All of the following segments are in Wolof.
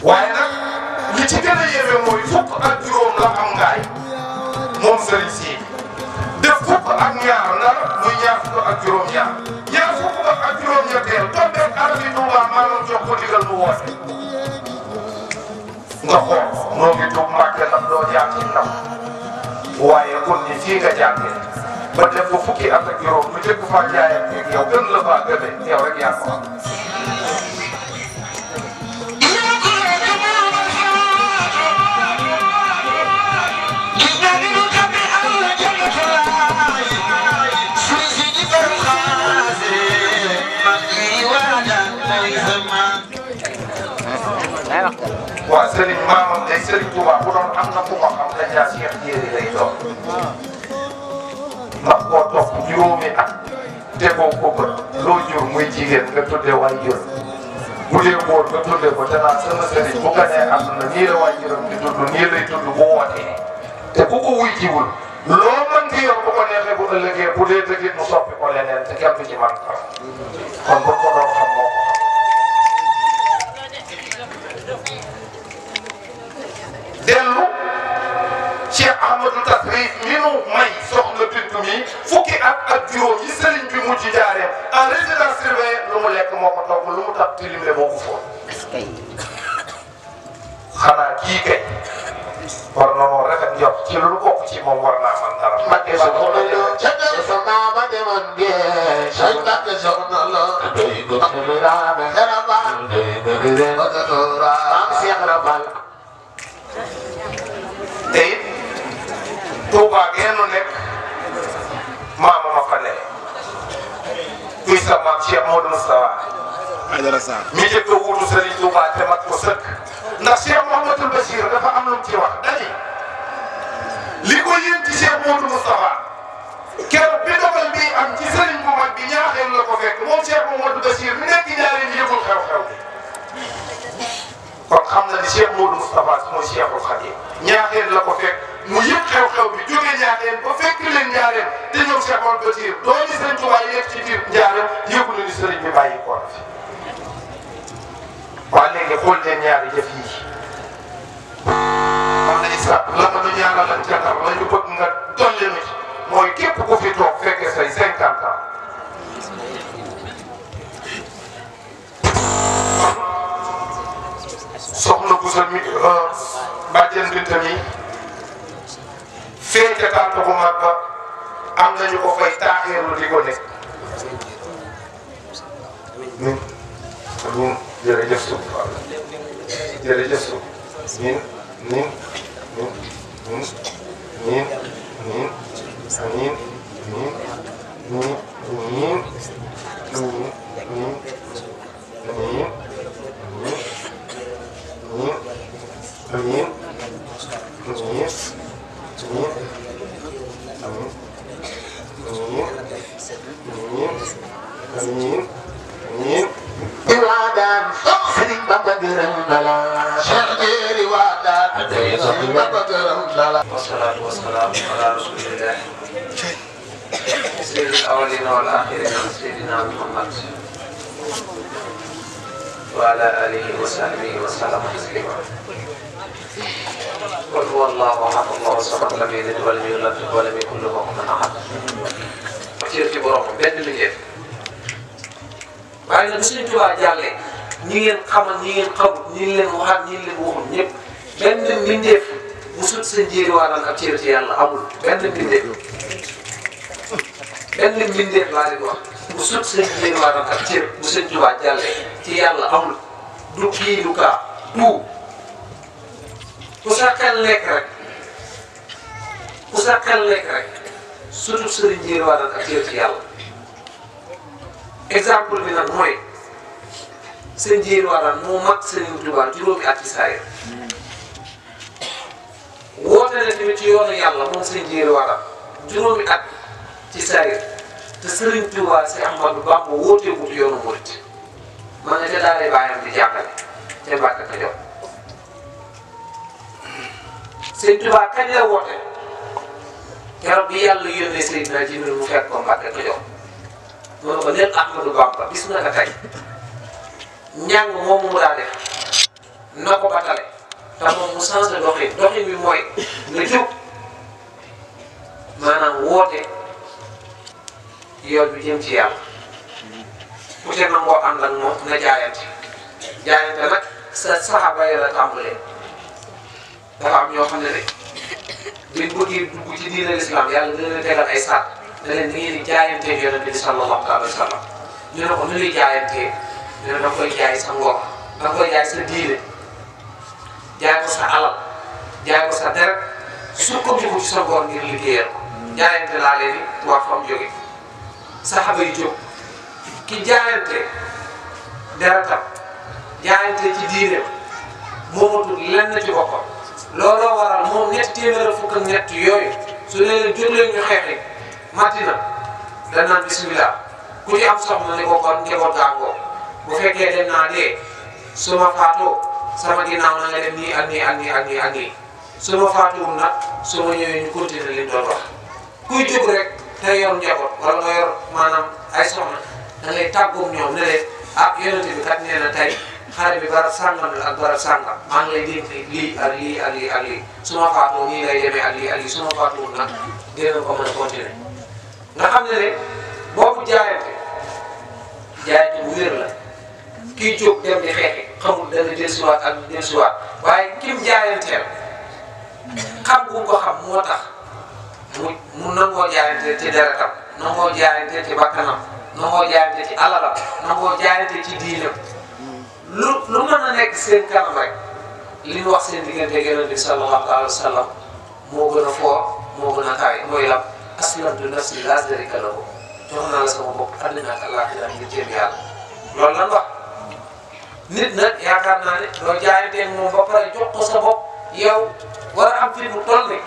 waaye nag li ci gën a yéeme mooy fukk ak juróom la am ngaay moom sëriñ si def fukk ak ñaar nar muy ñaar fukk ak juróom-ñaar ñaar fukk ak juróom-ñetteel tombeeg arabi Tuuba maanaam jox ko digal mu woote nga xool noo ngi tuub Mbàkke ndax doo jaar ci ndam waaye kon ni fii nga jàngee ba def ko fukki at ak juróom lu jëkk faa jaayam ak yow gën la faa gëmee yow rek yaa ko am. waaw Serigne maamam day Serigne Touba bu doon am na ku ko xam dañ laa Cheikh Jéeri lay doon ndax koo topp juróomi at tegoo ko bët loo jur muy jigéen nga tudde waay jur bu dee góor nga tudde ko te naan sama Serigne bu ganee àdduna nii la waay juram di tudd nii lay tudd bu wootee te ku ko wuy jiwul loo mën di yor bu ko neexee bu ëllëgee bu dee dëggit mu soppi ko leneen te kenn du ci man kon bu ko doon xam moo ko xam. dellu Cheikh Ahmadou Tasrif mi nu may soxna Bintu mi fukki at ak juróom yi sëriñ bi mujj jaaree en résidence surveillée lu mu lekk moo ko togg lu mu tax tilim le moo ko fóon. xanaa kii kay war na noo rafet njort ci lu bokk ci moom war naa man dara. Mbacke sa ko la yow ca sa maama demoon ngeen. say Mbacke soxna la. doy ko raame. xaraba. doy ko maam Cheikh Rabal. te it Touba geenu nekk maama ma fa ne kuy sa maam Cheikh Modou Moustapha mi njëkk a wuutu Serigne Touba te mat ko sëkk ndax Cheikh Mouhamadoul Bachir dafa am lu mu ci wax dani li ko yéen ci Cheikh Modou Moustapha keroog bi dogal bi am ci Serigne bu mag bi ñaaxeel la ko fekk moom Cheikh Mouhamadoul Bachir mi nekk ñaareel yëgul xew-xew bi kon xam na ni Cheikh Modou Moustapha mooy Cheikhul Khadim ñaaxeel la ko fekk mu yëpp xew-xew bi jógee ñaaxeel ba fekk leen ñaareel te ñëw Cheikh Mouhamadoul Bachir doomi Serigne Touba yi nekk ci biir ñaareel yëgu na ni Serigne bi bàyyi ko fi waa léegi xool leen ñaari jëf yi am na islam la ma nu ñaanal la jantar la ñu bëgg nga dolli nit mooy képp ku fi toog fekkee say 50 ans soxna Boussa mi bàjjen Binta mi feete tànt bu mag ba am nañu ko fay taaxeerlu di ko nekk ñun jërëjëf suuf jërëjëf suuf ñun ñun ñun ñun ñun ñun ñun ñun ñun والصلاة والسلام على رسول الله سيد الأولين والآخرين سيدنا محمد وعلى آله وصحبه وسلم تسليما قل هو الله أحد الله الصمد لم يلد ولم يولد ولم يكن له كفوا أحد ci borom benn liggéey waaye nag Sëriñ Tuubaa jàlle ñi ngeen xamal ñi ngeen xamut ñi leen waxaat ñi leen waxul ñëpp benn mbindeef bu sut sa njéeri waanal ak cër ci yàlla amul benn mbindeef laa leen wax bu sut sa njéeri waanal ak cër bu Sëriñ Tuubaa jàlle ci yàlla amul du kii du kaa tout ku sa xel lekk rek surtout sëriñ njéeri waanal ak cër ci yàlla exemple bi nag mooy sëriñ njéeri waanal moo mag Sëriñ Tuubaa juróomi at ci saayir woote na tamit ci yoonu yàlla moom sëriñ njéeri waanal juróomi at ci saayir te Sëriñ Tuubaa si Ahmadu Bamba wooteeku ci yoonu murit ma nga ca daaray baayam di jàngale ca Mbàkke Kajoor Sëriñ Tuubaa kañ la woote keroog bi yàlla yónnee Seydina Jibril mu fekk ko Mbàkke Kajoor mu ne ko leen Ahmadu Bamba bis na nga tey njàng moomu mu daa def na ko batale te moom mu changé doxin bi mooy nga jóg maanaam woote yoon bi jëm ci yàlla ku te nangoo ànd ak moom na jaayante nag sa saxaaba yi la tàmbalee dafa am ñoo xam ne ne biñ bëggee dugg ci diine l'islam yàlla dina leen tegal ay saat ne leen ni ngeen di jaayantee yonent bi sallallahu alayhi wa sallam ñu ne ko nu ñuy jaayantee ñu ne da nga koy jaay sa ngor da nga koy jaay sa diine jaay ko sa alal jaay ko sa deret sukkandiku ci sa ngor ngir liggéeyal ko jaayante laa leen di wax fa mu jóge saxaaba yi jóg ki jaayante deretam jaayante ci diineem moomatul lenn ci boppam looloo waral moom ñetti téeméer ak fukk ak ñett yooyu su ne leen jóg leen ñu xeexi Madina dañ naan bismillah ku ci am soxna ne ko kon njaboot gàngoo bu fekkee dem naa dee su ma faatoo sama ginnaaw na nga def nii ak nii ak nii ak nii ak nii su ma faatuwul nag su ma ñëwee ñu continuer li ñu doon wax kuy jóg rek te yor njaboot wala nga yor maanaam ay soxna da ngay tàggoog ñoom ne leen ah yonent bi kat nee na tey xare bi barab sàngam la ak barab sàngam maa ngi lay dénk lii ak lii ak lii ak lii su ma faatoo nii lay demee ak lii ak lii su ma faatuwul nag dina ko mën a continuer nga xam ne ne boobu jaayante bu wér la kiy jóg dem di xeexi xamul dana dellusiwaat ak dellusiwaat waaye kim jaayanteel xam bu ko xam moo tax mu nangoo jaayante ci deretam nangoo jaayante ci bakkanam nangoo jaayante ci alalam nangoo jaayante ci diinam lu mën a nekk seen kanam rek li ñu wax seen diggante Yonent bi sallallahu alayhi wa sallam moo gën a foor moo gën a kawe mooy lam aslamtu nafsi laa sharika lahu jox naa la sama bopp àddina ak àllaaxira ngir jëm yàlla loolu lan wax nit nag yaakaar naa ne loo jaayanteeg moom ba pare jox ko sa bopp yow war a am fi mu toll nii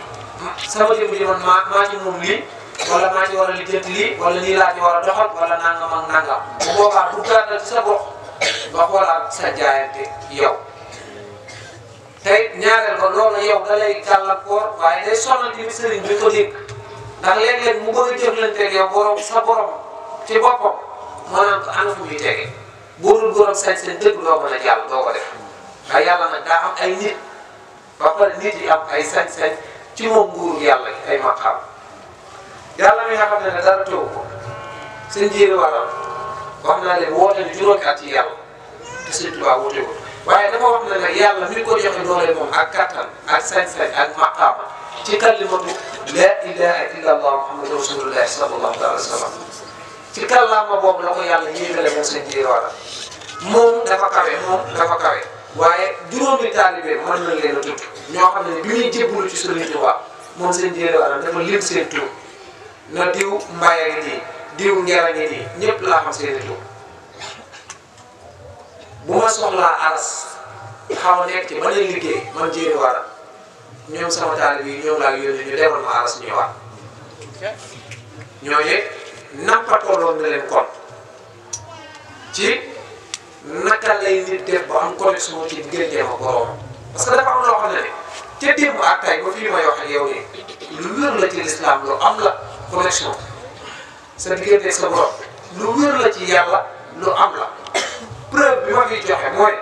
sama jëmm ji man maa ci moom lii wala maa ci war a lijjanti lii wala lii laa ci war a doxal wala nangam ak nangam bu boobaa du gàttal ci sa bopp ba xoolaat sa jaayante yow tey ñaareel ko loolu yow da lay gàllankoor waaye day sonal tamit sëriñ bi ko dégg ndax léeg-léeg mu bëgg a jëflanteeg yow borom sa borom ci boppam maanaam ko ana fu muy tege boo dul borom sañ-sañ dëgg doo mën a jàll doo ko def waaye yàlla nag daa am ay nit ba pare nit yi am ay sañ-sañ ci moom nguuru yàlla yi ay maqaam yàlla mi nga xam ne dara teewu ko seen jéeri waral wax naa leen woote ni juróomi at ci yàlla te Sëñ Tuubaa woote ko waaye dafa wax ne nag yàlla mi ko joxe doole moom ak kattan ak sañ-sañ ak maqaama ci kalimatu laa ilaha illa allah muhammadu rasulullahi sallallahu alayhi wa sallam ci kàllaama boobu la ko yàlla yéegale moom seen jéeri waral moom dafa kawe waaye juróomi taalibe mën na leen a tudd ñoo xam ne bi muy jébbalu ci Sëriñ Tuubaa moom seen jéeri waral dafa lim seen tur na diw Mbaye ngi nii diw Ngera ngi nii ñëpp laa xam seen i tur bu ma soxlaa aras xaw a nekk ci ba lay liggéey man jéeri waral ñoom sama taalibe yi ñoom laa yónnee ñu demal ma aras ñëwaat ñooñu nampatoloon na leen kon ci naka lay nit def ba am connexion ci digganteem ak boroomam parce que dafa am loo xam ne ca démb ak tey ba fii may wax ak yow nii lu wér la ci lislaam lu am la connexion sa diggante sa borom lu wér la ci yàlla lu am la preuve bi ma fiy joxe mooy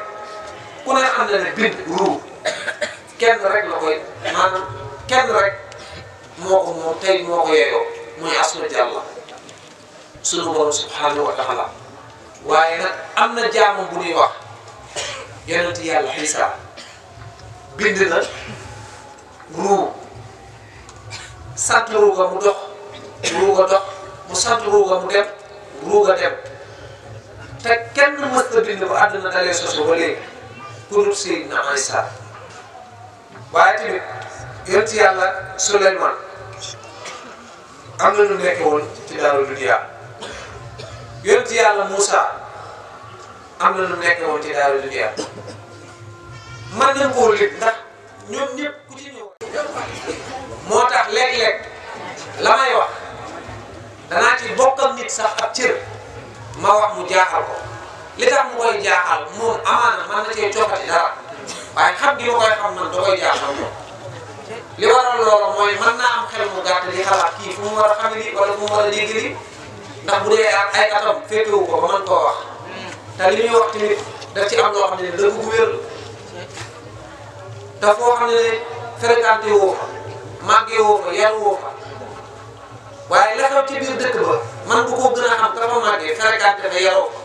ku ne xam na ne bind ruu kenn rek la koy maanaam kenn rek moo ko moom tey moo ko yeeyoo muy asma jàlla sunu borom subhanahu wa taala waaye nag am na jaamam bu ñuy wax yonent yàlla Isa bind na ruu sant ruuga mu dox ruuga dox mu sant ruuga mu dem ruuga dem te kenn mës a bind ba àdduna dalee sosu ba léegi ku dul Seydina Isa waaye tamit yonent yàlla Suleymaan am na ñu nekke woon ci daaru dunya yonent yàlla Moussa am na ñu nekke woon ci daaru dunya mën nañ koo lig ndax ñoom ñëpp ku ci ñëw moo tax léeg-léeg la may wax danaa ci bokkal nit sax ab cër ma wax mu jaaxal ko li tax mu koy jaaxal moom amaana mën na cee coppati dara waaye xam gi ma koy xam man da koy jaaxal moom li waral loolu mooy mën naa am xel mu gàtt di xalaat kii fu mu war a xam lii wala fu mu war a dégg lii ndax bu dee ak ay atam féetewu ko ba mën koo wax te li ñuy wax tamit daf ci am loo xam ne dëgg bu wér te foo xam ne fréquenté woo fa màggee woo fa yar woo fa waaye la xew ci biir dëkk ba man bu ko gën a xam ka fa màggee fréquenté fa yaroo fa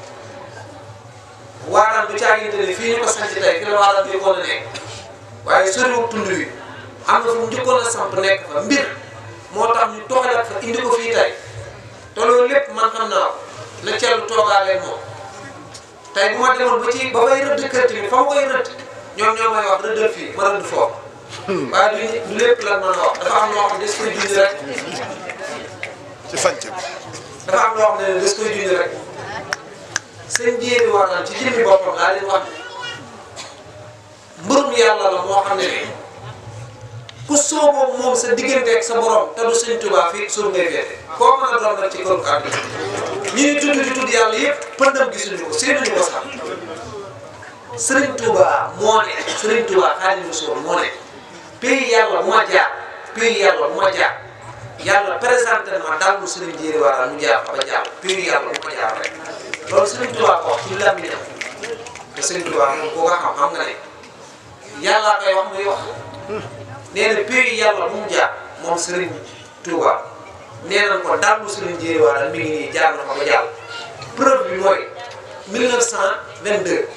Waaraan du caaginte ne fii ñu ko sanc tey fi la Waaraan bi ko nekk waaye soriwul tund wi am na fu mu njëkkoon a samp nekk fa mbir moo tax ñu toxalat fa indi ko fii tey te loolu lépp man xam naa ko na cellu toogaale moom tey bu ma demoon ba bay rëdd kër tamit fa ma koy rëdd ñoom ñoo may wax rëddal fii ma rëdd foofu waaye du lépp lan mën a wax dafa am loo xam ne des koy junj rek ci sanc bi dafa am loo xam ne des koy junj rek seen jéeri Waaraan ci jëmmi boppam laa leen wax mbërum yàlla la moo xam ne ne ku sooboo moom sa digganteeg sa borom te du sëñ Tuubaa fii suuf ngay féete koo mën a doon nag ci këru kàddu ñi ñuy tudd di tudd yàlla yëpp pëndam gisuñu ko séenuñu ko sax sëriñ Tuubaa moo ne sëriñ Tuubaa Xaadimu Rasuul moo ne pays yàlla bu ma jaar pays yàlla bu ma jaar yàlla présenté ma daal mu sëriñ jéeri Waaraan mu jaar fa ba jàll pays yàlla bu ma jaar rek loolu sëriñ Tuubaa ko wax ci làmmiñam te sëriñ Tuubaa moom koo ko xam nga ne yàllaa koy wax muy wax nee na pays yàlla bu mu jaar moom sëriñ Tuubaa nee nañ ko daal mu sëriñ jéeri Waaraan mi ngi nii jaar na fa ba jàll preuve bi mooy 1922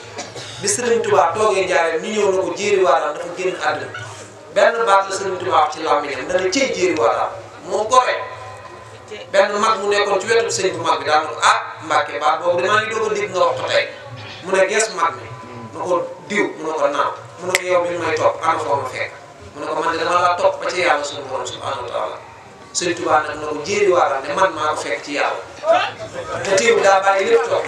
bi sëriñ Tuubaa toogee Njaaréem ñu ñëw na ko jéeri Waaraan dafa génn àdduna benn baat la sëriñ Tuubaa wax ci làmmiñam dana cëy jéeri Waaraan moo gore benn mag mu nekkoon ci wetu sëriñ bu mag bi daal na ko ah Mbàkke baat boobu damaa ngi doog a dégg nga wax ko tey mu ne gees mag mi na ko diw mu ne ko naaw mu ne ko yow bi may topp ana foo ma fekk mu ne ko man de dama laa topp ba ci yàlla suñu borom subhanahu wa taala sëriñ Tuubaa nag na ko jéeri Waaraan ne man maa ko fekk ci yàlla te teewul daa bàyyi lépp topp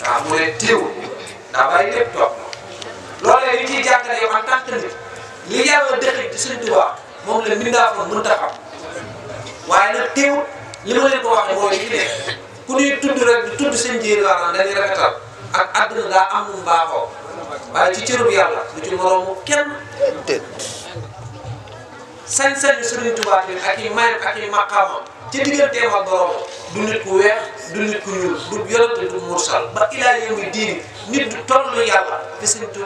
waaw mu ne teewul daa bàyyi lépp topp loolee li ciy jàngale yow en tant que nit li yàlla dëxëj ci sëriñ Tuubaa moom la mbindaafoon mënut a xam waaye nag teewul li ma leen ko waxee mooy li ne ku ñuy tudd rek di tudd seen jéeri Waaraan dañuy rafetal ak àdduna daa am lu mu baaxoo waaye ci cërub yàlla du ci moroomu kenn sañ-sañu sëriñ Tuubaa tamit ak i mayam ak i maqaamam ci digganteem ak borom du nit ku weex du nit ku ñuul du yonent du mursal ba ilaa yawmi diini nit du toll yàlla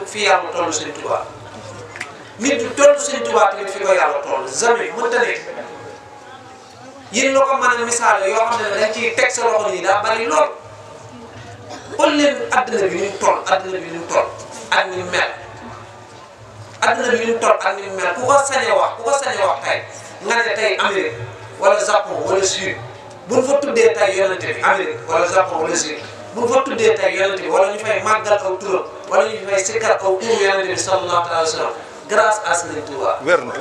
fi yàlla toll sëriñ Tuubaa nit du toll sëriñ Tuubaa tamit fi ko yàlla toll jamais mënta nekk yéen loo ko mën a misaale yoo xam ne dañ ciy teg sa loxo nii daa bari lool xool leen adduna bi ni mu toll adduna bi ni mu toll ak ni mu mel adduna bi ni mu toll ak ni mu mel ku ko sañee wax tey nga ne tey Amérique wala Japon wala Chine buñ fa tuddee tey yonente bi Amérique wala Japon wala Chine buñ fa tuddee tey yonente bi wala ñu fay màggal aw turam wala ñu fay sikkar aw turu yonente bi sallallahu alayhi wa sallam grâce à Serigne Touba. wér na.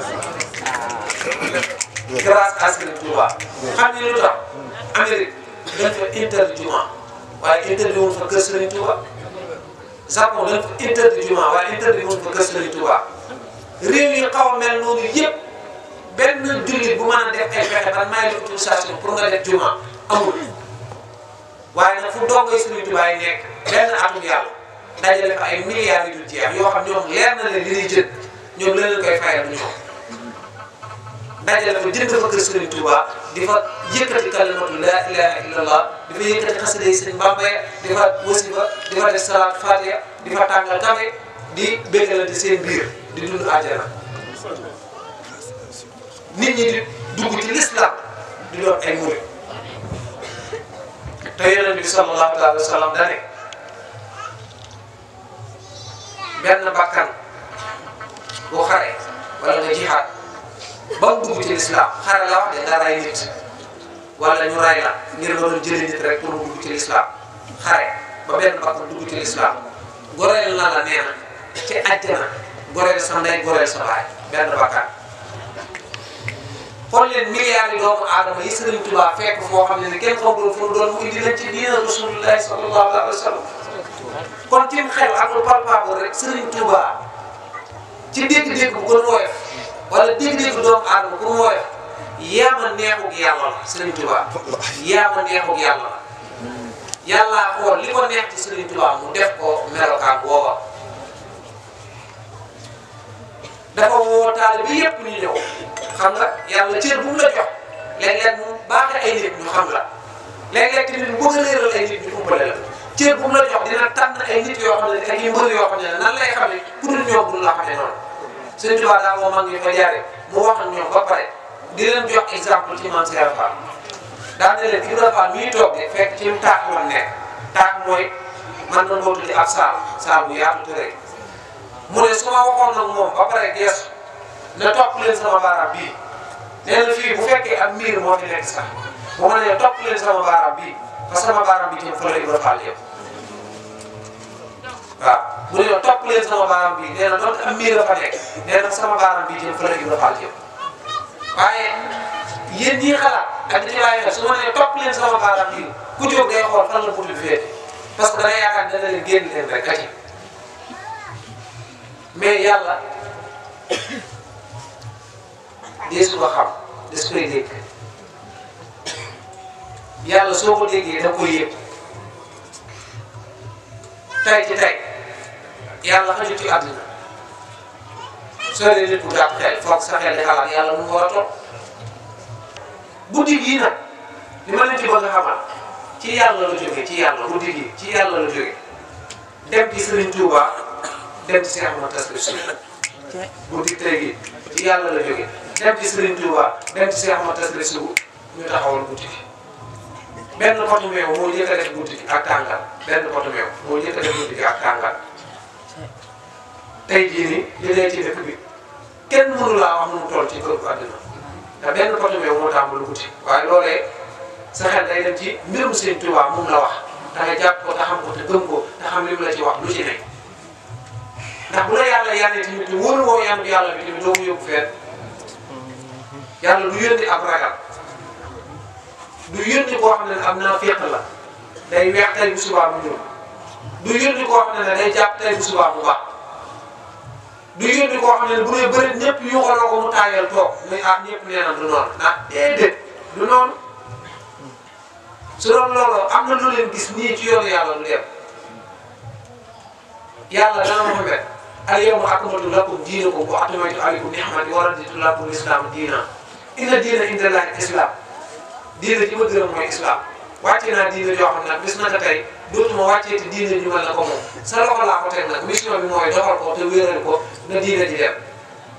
grâce à Serigne Touba. xam nga lu tax Amérique dañ fa interdit juma waaye interdit wuñ fa kër Serigne Touba Japon dañ fa interdit juma waaye interdit wuñ fa kër Serigne Touba réew yi xaw a mel noonu yëpp benn jullit bu mën a def ay pexe ban may la autorisation pour nga def juma amul waaye nag fu dongoy Serigne Touba yi nekk benn atum yàlla dajale fa ay milliards yu dul jeex yoo xam ñoom leer na leen li ñuy jënd ñoom la leen koy fayal du ñoom dajale fa jënd fa kër Serigne Touba di fa yëkkati kalimatu laa ilaaha illallah di fa yëkkati xasida yi Sëñ Bamba di fa wasifa di fa def salaat fatiha di fa tàngal kafe di béggalante seen biir di dund àjjana nit ñi di dugg ci l'islam di doon ay murid te Yonent bi sallallahu alayhi wa sallam dane benn bakkan boo xare wala nga jihaad ba mu dugg ci l'islam xare la wax de nga ray nit wala ñu ray la ngir nga doon jëli nit rek pour mu dugg ci l'islam xare ba benn bakkan dugg ci l'islam goreel na la nee na ci àjjana goreel sa ndey goreel sa baay benn bakkan xool leen milliards yi doomu aadama yi Serigne Touba fekk foo xam ne ni kenn xamul fu mu doon mu indi leen ci diina Rasulullahi sallallahu alayhi wa sallam kon ci xel amul palpable rek Serigne Touba ci dégg-dégg bu gën woyof wala dégg-dégg doomu aadama bu gën woyof yaama neexug yàlla la Serigne Touba yaama neexug yàlla la yàlla xool li ko neex ci Serigne Touba mu def ko melokaan booba dafa woo taalibe bi yëpp ñu ñëw xam nga yàlla cër bu mu la jox léeg-léeg mu baaxee ay nit ñu xam la léeg-léeg tamit mu bëgg a réeral ay nit ñu umpale la cër bu mu la jox dina tànn ay nit yoo xam ne ak yu mbër yoo xam ne nan lay xamee ku dul ñoom du la xamee noonu Sëñ Tuubaa daal moo mag ñu fa jaaree mu wax ak ñoom ba pare di leen jox exemple ci Maam Cheikh Fall daa ne leen Ibra Fall mi toog de fekk ci taax la nekk taax mooy man na ngoo tuddi ab saal bu yaatu te rek mu ne su ma waxoon nag moom ba pare geesu ne topp leen sama baaraam bii nee na fii bu fekkee am miir moo fi nekk sax bu ma nee topp leen sama baaraam bii parce que sama baaraam bii tamit fa la Ibra Fall yëpp waaw mu ne topp leen sama baaraam bii nee na doonte am miir la fa nekk nee na sama baaraam bii tamit fa la Ibra Fall yëpp waaye yéen ñii xalaat ak di ci bàyyi xel su ma nee topp leen sama baaraam bii ku jóg day xool fan la bunt bi féete parce que da ngay yaakaar ne dana leen génn leen rek kat yi mais yàlla deesu ko xam des koy dégg yàlla soo ko déggee da koy yëg tay ci tay yàlla xajut ci àddina soo dee nit ku gàtt xel foog sa xel di xalaat yàlla nu mu war a toll guddi gii nag li ma leen ci bëgg a xamal ci yàlla la jógee ci yàlla guddi gii ci yàlla la jógee dem ci Serigne Touba dem ci Cheikh Ahmadou Tasrif guddi tey gi ci yàlla la jógee dem ci Serigne Touba dem ci Cheikh Ahmadou Tasrif ñu taxawal guddi gi benn potu meew moo njëkk a def guddi gi ak tàngal benn potu meew moo njëkk a def guddi gi ak tàngal tey jii nii li dee ci dëkk bi kenn mënu laa wax nu mu toll ci kër àddina te benn potu meew moo tàmbali guddi waaye loolee sa xel day dem ci mbirum Sëñ Tuubaa moom la wax da nga jàpp ko te xam ko te gëm ko te xam li mu la ci wax lu ci nekk ndax bu la yàlla yànnee tamit wóolu woo yann bi yàlla bi tamit doo mu yóbbu fenn yàlla du yónni ab ragal du yónni koo xam ne am naa féq la day weex tey bu subaa mu ñëw du yónni koo xam ne day jàpp tey bu subaa mu baax du yónni koo xam ne bu dee bëri ñëpp yu xooloo ko mu taayal toog muy ah ñëpp nee na du noonu ah déedéet du noonu su doon loolu am na lu leen gis nii ci yoonu yàlla lu dem yàlla dana Muhammad al yawma akmaltu lakum diinakum wa atmamtu alaykum ni'mati wa raditu lakum l-islaama diinan inna diina inda llaahi l-islaam diina ji ma gërëm mooy islam wàcce naa diina joo xam ne nag bis naka tey dootuma wàccee te diina ñu mel na ko moom sa loxo laa ko teg nag mission bi mooy doxal ko te wéeral ko na diina ji dem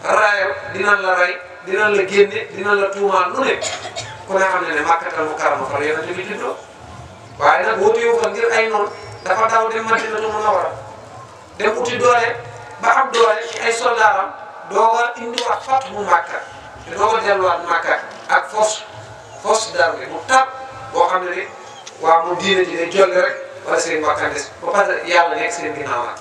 raayam dinañ la rey dinañ la génne dinañ la tuumaal lu ne ku ne xam ne Makkatal Mukarrama fa la Yonent bi juddoo waaye nag wóote wu fa ngir ay noonu dafa daw dem Madinatul Munawwara dem uti doole ba am doole ci ay soldaaram dooga indiwaat fat mu Makka te dooga delluwaat Makka ak force d'armée mu tab boo xam ne waaw moom diina ji day jolli rek wala seen bakkan des ba pare yàlla nekk seen ginnaaw nag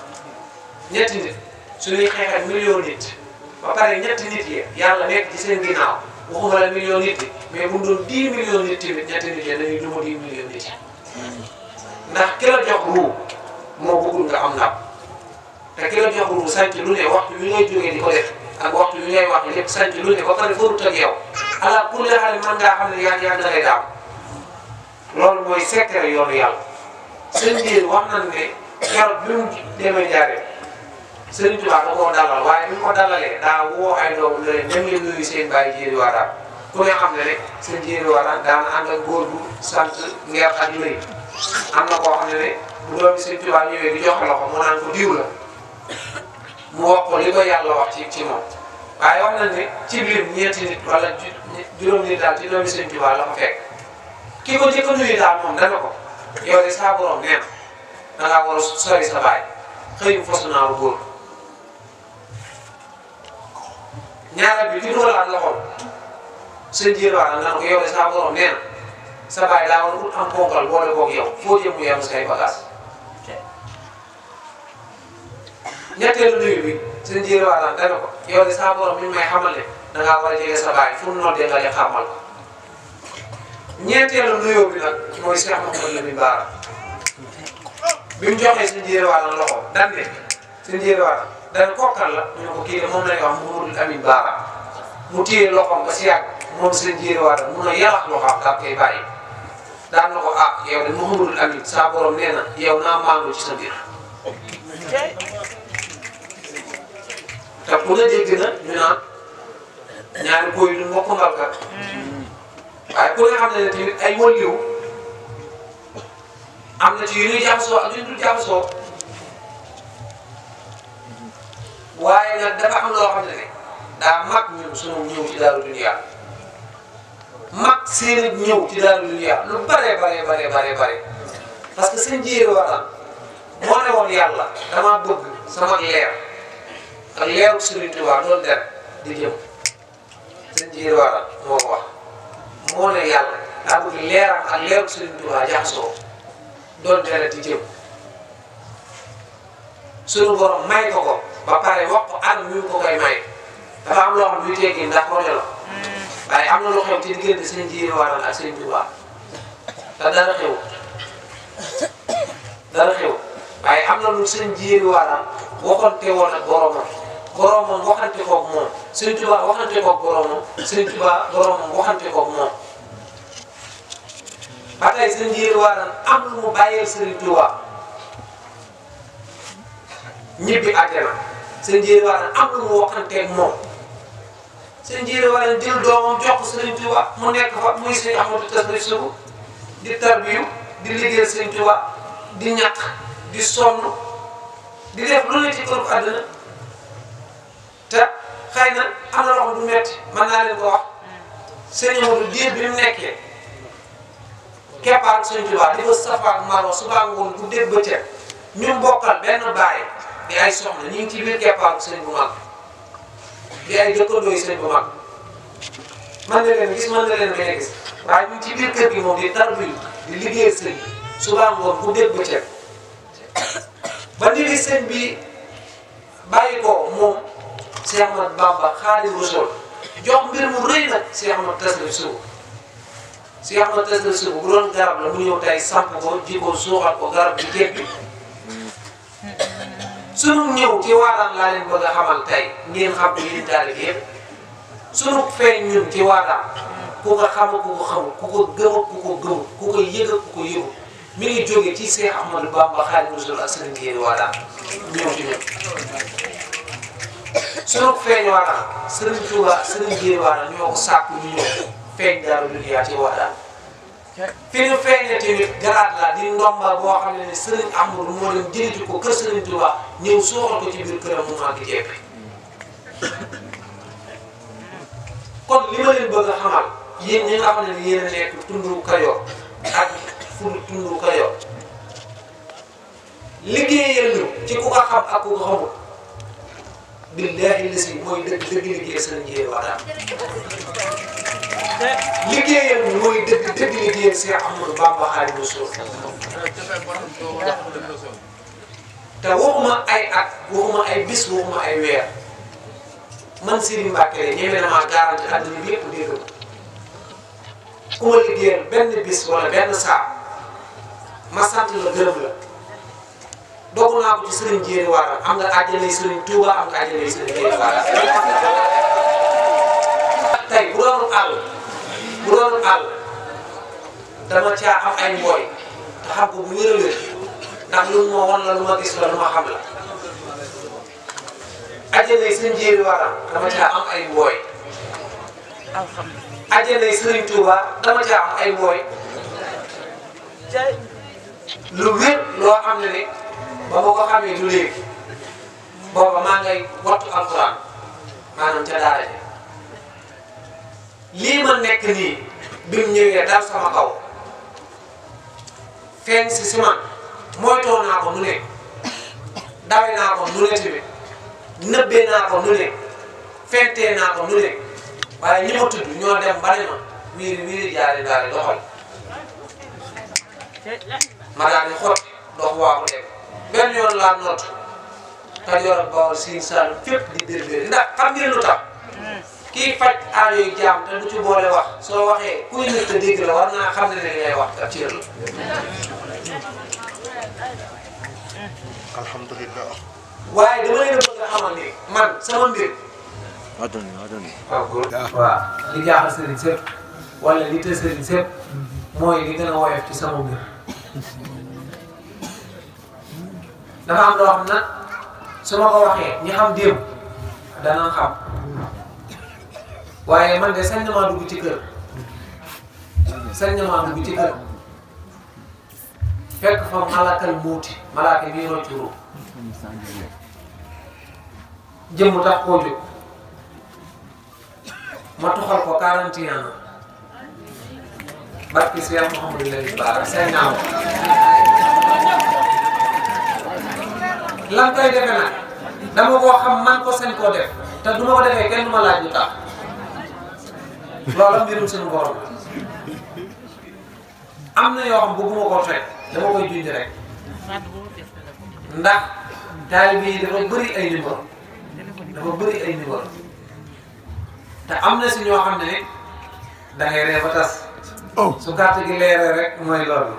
ñetti nit suñuy xeexal million nit ba pare ñetti nit yi yàlla nekk ci seen ginnaaw waxuma la million nit yi mais bu mu doon 10 millions nit tamit ñetti nit yi dañuy duma 10 millions nit yi ndax ki la jox ruu moo bëggul nga am ndam te ki la jox ruu sànc lu ne waxtu wi ngay jógee di ko def ak waxtu wi ngay wax lépp sànc lu ne ba pare farut ak yow ala kulli xaal mën ngaa xam ne yaa da ngay daam loolu mooy secret yoonu yàlla seen biir wax nañ ne keroog bi mu demee Njaaréem Sëriñ Tuubaa da koo dalal waaye bi mu ko dalalee daa woo ay doomu ne leen dem leen nuyu seen bàyyi Jéeri Wadaan ku ne xam ne rek seen Jéeri Wadaan daana ànd ak góor gu sant ngeer ak lëy am na koo xam ne bu doomi Sëriñ Tuubaa ñëwee di joxe loxo mu naan ko diw la mu wax ko li ko yàlla wax ci moom waaye wax nañ ne ci biir ñeenti nit wala juróom nit daal ci doomi Sëriñ Tuubaa la ko fekk ki ko njëkk a nuyu daal moom dana ko yow de saa borom nee na da ngaa war a sori sa baay xëyum fosu naaru góor ñaareel bi ki dugalaat loxoom seen Jéeri Wadaan dana ko yow de saa borom nee na sa baay daa war a ut am ponkal boole koog yow foo jëm mu yem say bagage ñetteelu nuyu bi seen Jéeri Wadaan dana ko yow de saa borom mi may xamal ne da ngaa war a jege sa baay fu mu noddee nga leen xamal ko ñeenteelu nuyoo bi nag mooy Cheikh Mouhamadou Lamine Bara bi mu joxee seen Jéeri Wadaan loxo dan ne seen Jéeri Wadaan dana kokkal la ñu ne ko kii de moom lañuy wax Mouhamadou Lamine Bara mu téye loxoom ba si yàgg moom seen Jéeri Wadaan mun a yalax loxoom daal koy bàyyi daan na ko ah yow de Mouhamadou Lamine saa borom nee na yow naa maandu ci sa biir te ku ne dégg na ñu naan ñaari koy lu mbokk mbalkat waaye ku ne xam ne tamit ay wëliw am na ci yu ñuy jaxasoo ak yu dul jaxasoo waaye nag dafa am loo xam ne daa mag ñun sunu ñëw ci Daaru Dunya mag seen ñëw ci Daaru Dunya lu bare parce que seen jéeri waxtaan moo ne woon yàlla dama bëgg sama leer ak leeru Sëriñ Tuubaa doon dem di jëm seen jéeri waxtaan moo ko wax moo ne yàlla daa bëgg leeram ak leeru Sëriñ Tuubaa jaxasoo doon deret di jëm sunu borom may ko ba pare wax ko ànd ñu ko koy may dafa am loo xam ne luy teggi ndax projet la waaye am na lu xew ci diggante seen jéeri waxtaan ak Sëriñ Tuubaa te dara xew waaye am na lu seen jéeri waxtaan waxante woon ak boromam waxante koog moom Sëriñ Tuubaa waxante koog boromam Sëriñ Tuubaa boromam waxante koog moom ba tey seen jéeri waxtaan am lu mu bàyyeel Sëriñ Tuubaa ñibbi àjjana seen jéeri waxtaan am lu mu waxanteeg moom seen jéeri waxtaan jël doomam jox ko Sëriñ Tuubaa mu nekk fa muy Sëriñ Ahmadu Tasrif Sugu di tarbiyu di liggéeyal Sëriñ Tuubaa di ñàkk di sonn di def lu ne ci kër bu àddina te xëy na am na loxo du metti mën naa leen ko wax Sëriñ Ahmadu diir bi mu nekkee keppaar Sëriñ Tuubaa di fa safaak maroo suba ngoon bu dégg bëccëg ñu bokkal benn baay di ay soxna ñu ngi ci biir keppaaru sëriñ bu mag di ay dëkkandoo yi sëriñ bu mag mën na leen gis mën na leen bañ a gis waaye ñu ngi ci biir kër gi moom di tarbiyu di liggéeyal sëriñ suba ngoon bu dégg bëccëg ba ni sëriñ bi bàyyi ko moom Cheikh Ahmadou Bamba Xaadimu Rasuul jox mbir mu rëy nag Cheikh Ahmadou Tasrif Sugu Cheikh Ahmadou Tasrif Sugu bu doon garab la mu ñëw tey samp ko ji ko suuxal ko garab bi jébbi sunu ñëw ci Waadaan laa leen bëgg a xamal tey ngeen xam ko yéen taalibe yëpp sunu feeñ ñun ci Waadaan ku ko xam ku ko xamul ku ko gëm ku ko gëmul ku ko yëg ku ko yëgul mi ngi jóge ci Cheikh Ahmadou Bamba Xaadimu Rasuul ak sëriñ Jéeri Waadaan ñëw ci ñun sunu feeñ Waadaan sëriñ Tuubaa sëriñ Jéeri Waadaan ñoo ko sàkku ñu ñëw feeñ Daaru Dunya ci Waadaan fi ñu feeñee tamit garaat la di ndomba boo xam ne Sëriñ Ahmadu moo leen jëliti ko kër Sëriñ Tuubaa ñëw sooxal ko ci biir këram mu màgg jeppi kon li ma leen bëgg a xamal yéen ñi nga xam ne yéen a nekk tundu Kajoor ak ful tundu Kajoor liggéeyal ñu ci ku ko xam ak ku ko xamul billaahi lasi mooy dëgg liggéey Sëriñ Jéeri Waadaan liggéeyal mooy dëgg liggéeyal Cheikh Ahmadou Bamba Xaadimu Rasuul te waxuma ay at waxuma ay bis waxuma ay weer man Serigne Mbacké ñeme na maa garanti àddina bi yëpp dégg ku ma liggéeyal benn bis wala benn saa ma sant la gërëm la dogu naa ko ci Serigne Jéeri Waadaan am nga àjjanay Serigne Touba am nga àjjanay Serigne Jéeri Waadaan tey bu doon àll dama caa am ay mbooy te xam ko bu wér a wér ndax lu ma wan la lu ma gis la lu ma xam la àjjanay Serigne Jéeri Waadaan dama caa am ay mbooy àjjanay Serigne Touba dama caa am ay mbooy lu wér loo xam ne ni ba ma ko xamee du léegi booba maa ngay wattu alxuraan maanaam ca daara ji lii ma nekk nii bi mu ñëwee dal sama kaw feeñ si man moytoo naa ko nu ne dawe naa ko nu ne tamit nëbbee naa ko nu ne fentee naa ko nu ne waaye ñi ma tudd ñoo dem ba ne ma wiiri jaari daal doxal ma daal di xotti dox waa ko dem benn yoon laa noot Kajoor ak Bawol Siin Saalum fépp di dérbéer ndax xam ngeen lu tax kii faj aajo yu jaam te du ci boole wax soo waxee kuy nit te dégg la war naa xam ne li ngay wax ak cër la. alhamdulilah. waaye dama leen a bëgg a xamal ni man sama mbir. waaw góor. waaw li jaaxal sëriñ sëpp wala li të sëriñ sëpp mooy li gën a woyof ci sama mbir. dafa am loo xam nag su ma ko waxee ñi xam démb dana xam waaye man de sañ na maa dugg ci kër sañ na maa dugg ci kër fekk fa malakal muuti malaaka bii rocc ruux jëmm tax koo jóg ma tuxal ko 41 ans barki Cheikh Mouhamadou Lamine Bara say naaw lan koy defe nag dama koo xam man ko sañ koo def te du ma ko defee kenn du ma laaj lu tax loolu mbirum suñu borom am na yoo xam bëgguma koo fekk dama koy junj rek ndax taalibe yi dafa bëri ay numéro dafa bëri ay numéro te am na si ñoo xam ne da ngay ree ba tas su carte gi leeree rek mooy loolu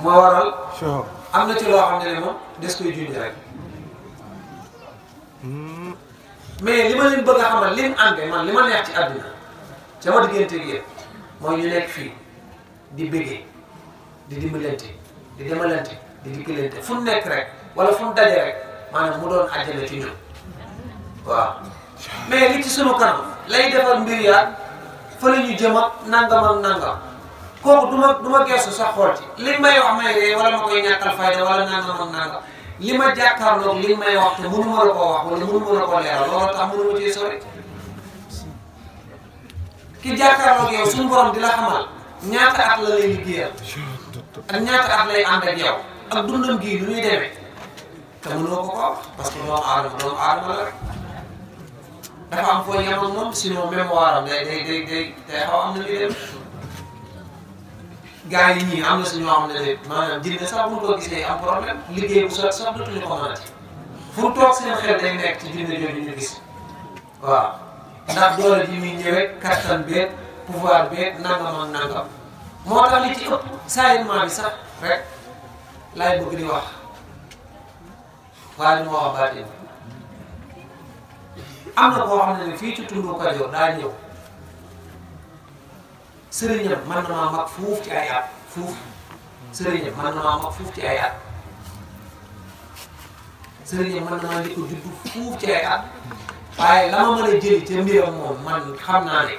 moo waral am na ci loo xam ne moom des koy junj rek mais li ma leen bëgg a xamal li mu àndee man li ma neex ci àddina sama diggante gi yëpp mooy ñu nekk fii di bëggee di dimbalante di demalante di dikkalante fu mu nekk rek wala fu mu daje rek maanaam mu doon àjjana ci ñun waaw mais li ci sunu kanam lay defar mbir yaa fa la ñu jëm ak nangam ak nangam kooku du ma geesu sax xool ci li may wax may ree wala ma koy ñàkkal fayda wala nangam ak nangam li ma jàkkaarloog li may wax te mënu ma la koo wax wala mënu ma la koo leeral loolu tax mënu ma cee sori ki jàkkaarloog yow suñu borom di la xamal ñaata at la lay liggéeyal ak ñaata at lay ànd ak yow ak dundam gii nu ñuy demee te mënoo ko wax parce que doomu aadama la rek dafa am foo yem ak moom sinon mémoire am day xaw am na ñuy dem gars yi ñii am na si ñoo xam ne maanaam jinne sax bu ñu ko gisee am problème liggéey bu sot sax dootuñu ko mënati fu toog seen xel day nekk ci jinne jooju ñu gis waaw ndax doole ji muy ñëwee kattan beeg pouvoir beeg nangam ak nangam moo tax li ci ëpp saayirement bi sax rek laay bëgg di wax waaye du ma wax baatin am na koo xam ne fii ci tundu Kajoor daa ñëw sëriñam man na maa mag fuuf ci ay at fuuf sëriñam man na maa mag fuuf ci ay at sëriñam man na maa njëkk a juddu fuuf ci ay at waaye la ma mën a jëli ca mbiram moom man xam naa ne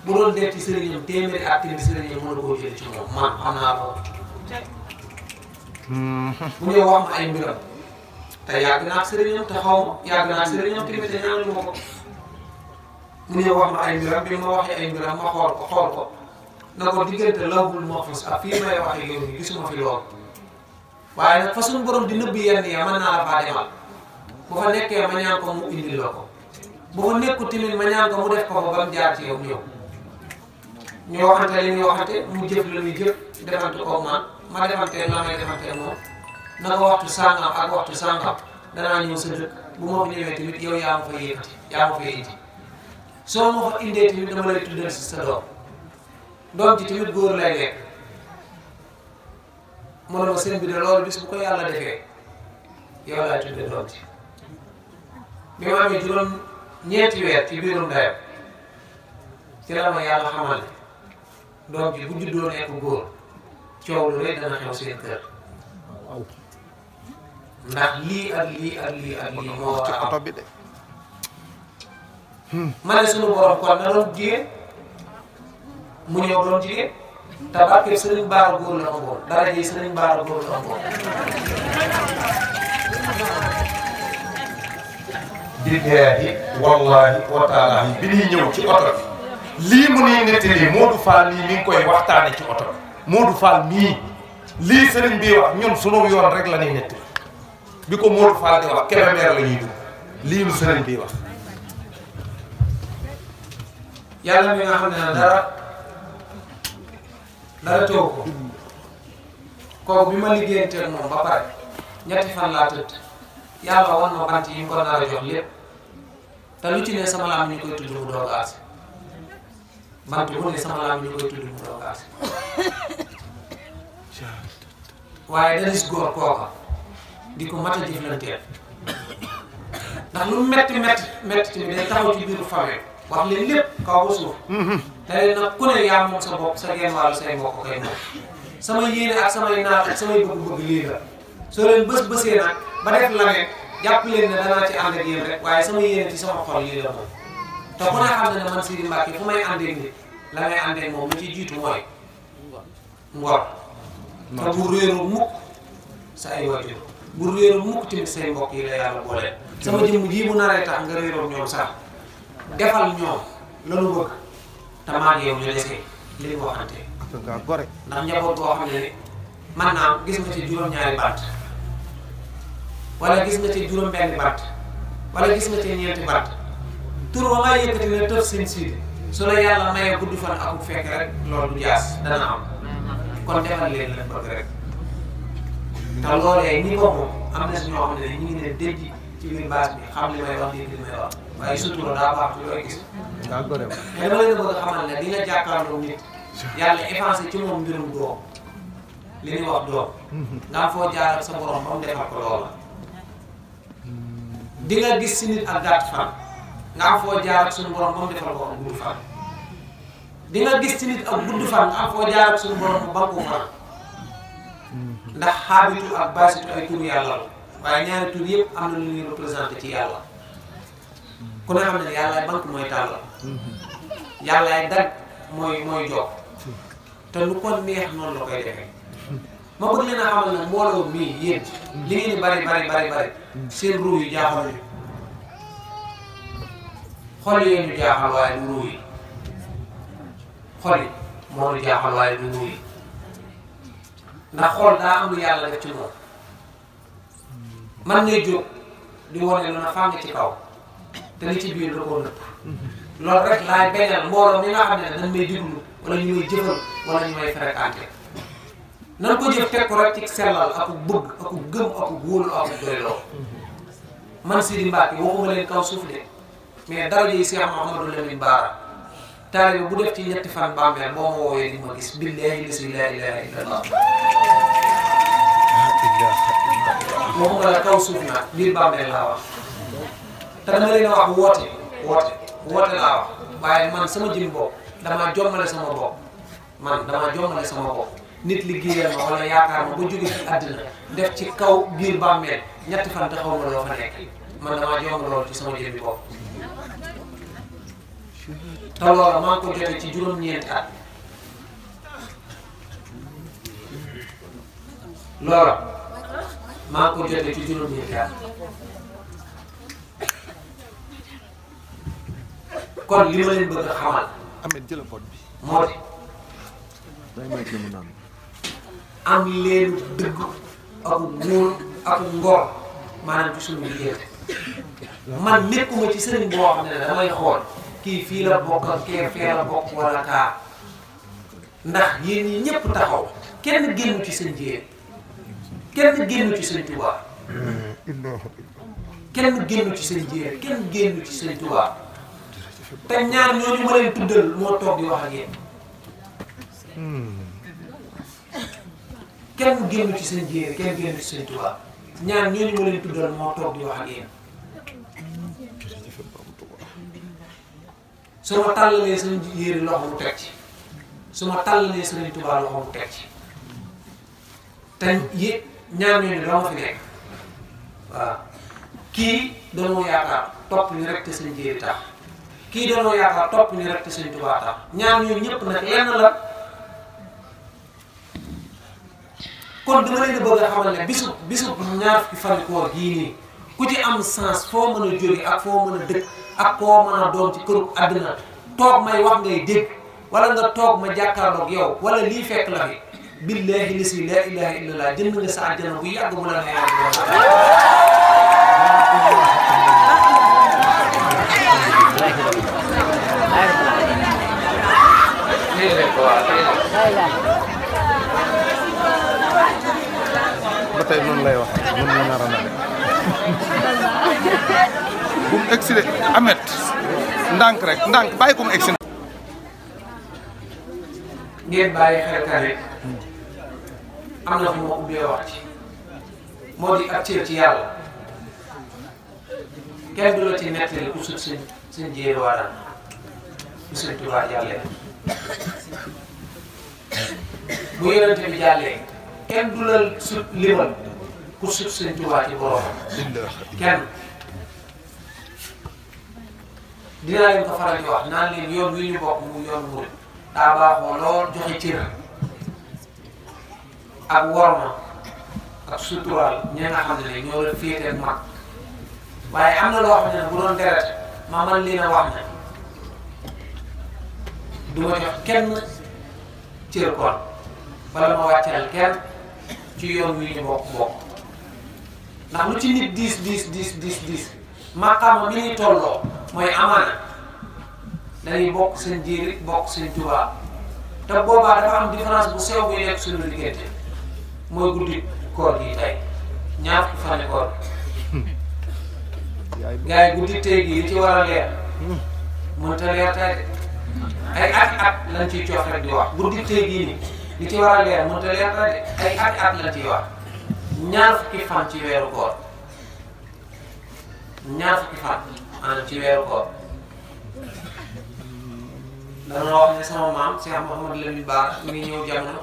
bu doon def ci sëriñam téeméeri at tamit sëriñam mën na koo jëli ci moom man xam naa loolu bu ñëw wax ma ay mbiram te yàgg naa ak sëriñam te xaw ma yàgg naa ak sëriñam tamit te ñaanalu ma ko mu ñëw wax ma ay mbiram bi ma waxee ay mbiram ma xool ko na ko diggante lawhul mahfuus ak fii may waxee yow nii gisuma fi lool waaye nag fa suñu borom di nëbbi yenn ya mën naa la faa demal bu fa nekkee ma ñaan ko mu indil la ko bu fa nekku tamit ma ñaan ko mu def ko fa ba mu jaar ci yow ñëw ñu waxante li ñuy waxante mu jëf la muy jëf defante ko man ma defante la may defante moom na ko waxtu sàngam ak waxtu sàngam danaa ñëw sa dëkk bu ma fi ñëwee tamit yow yaa ma fa yëkkati yaa ma fa indi soo ma fa indee tamit dama lay tuddal si sa doom ji tamit góor lay nekk mu ne ma sëñ bi de loolu bis bu ko yàlla defee yow laay tuddee doom ji bi ma amee juróom ñeenti weer ci biirum ndeyam ci la ma yàlla xamal ne doom ji bu juddoo nekk góor coow lu rëy dana xew seen kër ndax lii ak lii ak lii ak lii moo war a am ma ne suñu borom kon na doon jigéen mu ñëw doon jigéen te barke Sëriñ Baara góor la amoon dara ji Sëriñ Baara góor la amoon billaahi wallaahi wa taalaahi bi ñuy ñëw ci oto bi lii mu nii nettali Modou Fall mii mi ngi koy waxtaane ci oto bi Modou Fall mii lii sëriñ bi wax ñun sunu yoon rek la ñuy nettali bi ko Modou Fall di wax Kébémer la ñuy dugg lii lu sëriñ bi wax yàlla mi nga xam ne dara teew ko kooku bi ma liggéeyanteeg moom ba pare ñetti fan laa tëdd yàlla wan ma bant yi mu ko nar a jox lépp te lu ci ne sama laam ñu koy tudd mu doog aasi bant bu ne sama laam ñu koy tudd mu doog aasi waaye danis góor kooka di ko mat a jëflanteel ndax lu metti tamit day taxaw ci biiru famille wax leen lépp kaw ba suuf da leen nag ku ne yaa moom sa bopp sa genn wàllu say mbokk koy moom sama yéene ak samay naat ak samay bëgg-bëgg lii la soo leen bësee nag ba def la ne jàpp leen ne danaa ci ànd ak yéen rek waaye sama yéene ci sama xol lii la moom te ku ne xam ne ne man Sidi Mbacke fu may àndeeg nit la ngay àndeeg moom lu ci jiitu mooy ngor te bu réeroo mukk sa ay waajur bu réeroo mukk tamit say mbokk yi la yàlla boole. sama jëmm jii bu naree tax nga réeroo ñoom sax defal ñoom lanu bëgg te maag yow ñu desee li ñu waxante. ndax njaboot boo xam ne man naa gis nga ci juróom-ñaari bant wala gis nga ci juróom-benni bant wala gis nga ci ñeenti bant tur ba may yëkkati ne tëf seen siidi su la yàlla mayee gudd fan ak fekk rek loolu du jaas dana am kon defal leen la bëgg rek te loolee ñi ko moom am na si ñoo xam ne ñu ngi ne dëj ci biir base bi xam li may wax dégg li may wax waaye sutura daa baax ci looy gis. mais dama leen bëgg a xamal ne di nga jàkkaarloo nit yàlla effacé ci moom mbirum doom li ñuy wax doom nga am foo jaar ak sa borom ba mu defal ko loola. di nga gis si nit ak gàtt fan nga am foo jaar ak suñu borom ba mu defal ko ak gudd fan. di nga gis ci nit ak gudd fan nga am foo jaar ak suñu borom bu banku fan ndax xaabitu ak baasitu ay tur yàlla la waaye ñaari tur yëpp am na lu ñuy représenté ci yàlla. ku ne xam ne yàllaay banque mooy tàllal yàllaay dag mooy jox te lu ko neex noonu la koy defee. ma bëgg leen a xamal ne mbooloo mii yéen li ngeen di bari seen ruu yu jaaxal ñu xol yi ñu jaaxal waaye du ruu yi xol yi moo ñu jaaxal waaye du ruu yi ndax xol daa am lu yàlla def ci moom man ngay jóg di wane lu na fàng ci kaw te li ci biir da koo nëpp loolu rek laay bañal mbooloo mi nga xam ne dañ may déglu wala ñu may jëfal wala ñu may fréquenté nan ko jëf teg ko rek ci sellal ak bëgg ak gëm ak wóolu ak doyloo. man Sidi Mbacke waxuma leen kaw suuf de mais daraja yi Cheikh Mouhamadou Lamine Bara taalibe bu def ci ñetti fan bàmmeel boo ma woowee di ma gis billahi lasi la ilaha illallah. waxuma la kaw suuf nag biir bàmmeel laa wax te dama leen a wax woote laa wax waaye man sama jëm bopp damaa jommale sama bopp nit liggéeyal ma wala yaakaar ma ba jóge ci àddina def ci kaw biir bàmmeel ñetti fan taxaw ma loo fa nekk man damaa jomb loolu ci sama jëmmi bopp te loola maa ngi ko jotee ci juróom-ñeenti at kon li ma leen bëgg a xamal moo di am leen dëgg ak wóor ak ngor maanaam ci suñu liggéey man nekkuma ci sëriñ boo xam ne damay xool kii fii la bokk ak kee fee la bokk wala kaa ndax yéen ñi ñëpp taxaw kenn génnu ci seen jéem kenn génnu ci seen Tuubaa kenn génnu ci seen jéem kenn génnu ci seen Tuubaa te ñaar ñooñu ma leen tuddal moo toog di wax ak yéen kenn génnu ci seen jéem kenn génnu ci seen Tuubaa ñaar ñooñu ma leen tuddal moo toog di wax ak yéen su ma tàllalee seen yére loxo mu teg ci su ma tàllalee seen Tuubaa loxo mu teg ci te ñaar ñooñu doo ma fi nekk waaw kii dañoo yaakaar topp ñu rek te seen jéeri tax kii dañoo yaakaar topp ñu rek te seen Tuubaa tax ñaar ñooñu ñëpp nag lenn la kon dama leen bëgg a xamal ne bisu ñaar fukki fan koor gii nii ku ci am sens foo mën a jóge ak foo mën a dëkk ak koo mën a doon ci këru àddina toog may wax ngay dégg wala nga toog ma jàkkaarloog yow wala lii fekk la fi billahi lisi la ilaha illallah jënd nga sa àjjana bu yàgg bu la ba tey noonu lay wax noonu la nar a mel bu mu egsi de Amet ndànk rek ndànk bàyyi ko mu egsi. ngeen bàyyi xel ka rek am na fu ma ubbee wax ci moo di ak cër ci yàlla kenn du la ci nettali ku sut seen jéeri waadaan bu seen Tuubaa jàllee bu yonente bi jàllee kenn du la sut limal ku sut seen Tuubaa ci borom kenn dinaa leen ko faral di wax naan leen yoon wi ñu bokk mu yoon murid daa baaxoo lool joxe cër ak worma ak suturaal ñi nga xam ne ñoo la féetee mag waaye am na loo xam ne bu doon deret ma man lii na wax ne du ma jox kenn cër kon wala ma wàcceel kenn ci yoon wi ñu bokk ndax lu ci nit diis maqaama mi ñuy tolloo mooy amaana dañuy bokk seen jiiri bokk seen Tuubaa te boobaa dafa am différence bu sew buy nekk suñu diggante mooy guddi koor gi tey ñaar fukki fan koor gars yi guddi tey gi li ci war a leer mënut a leer tey de ay at lañ ciy coof rek di wax guddi tey gii nii li ci war a leer mënut a leer tey de ay at lañ ciy wax ñaar fukki fan ci weeru koor ñaar fukki fan maanaam ci weeru koor dana wax ne sama maam Cheikh Mouhamadou Lamine Bara mi ngi ñëw jamono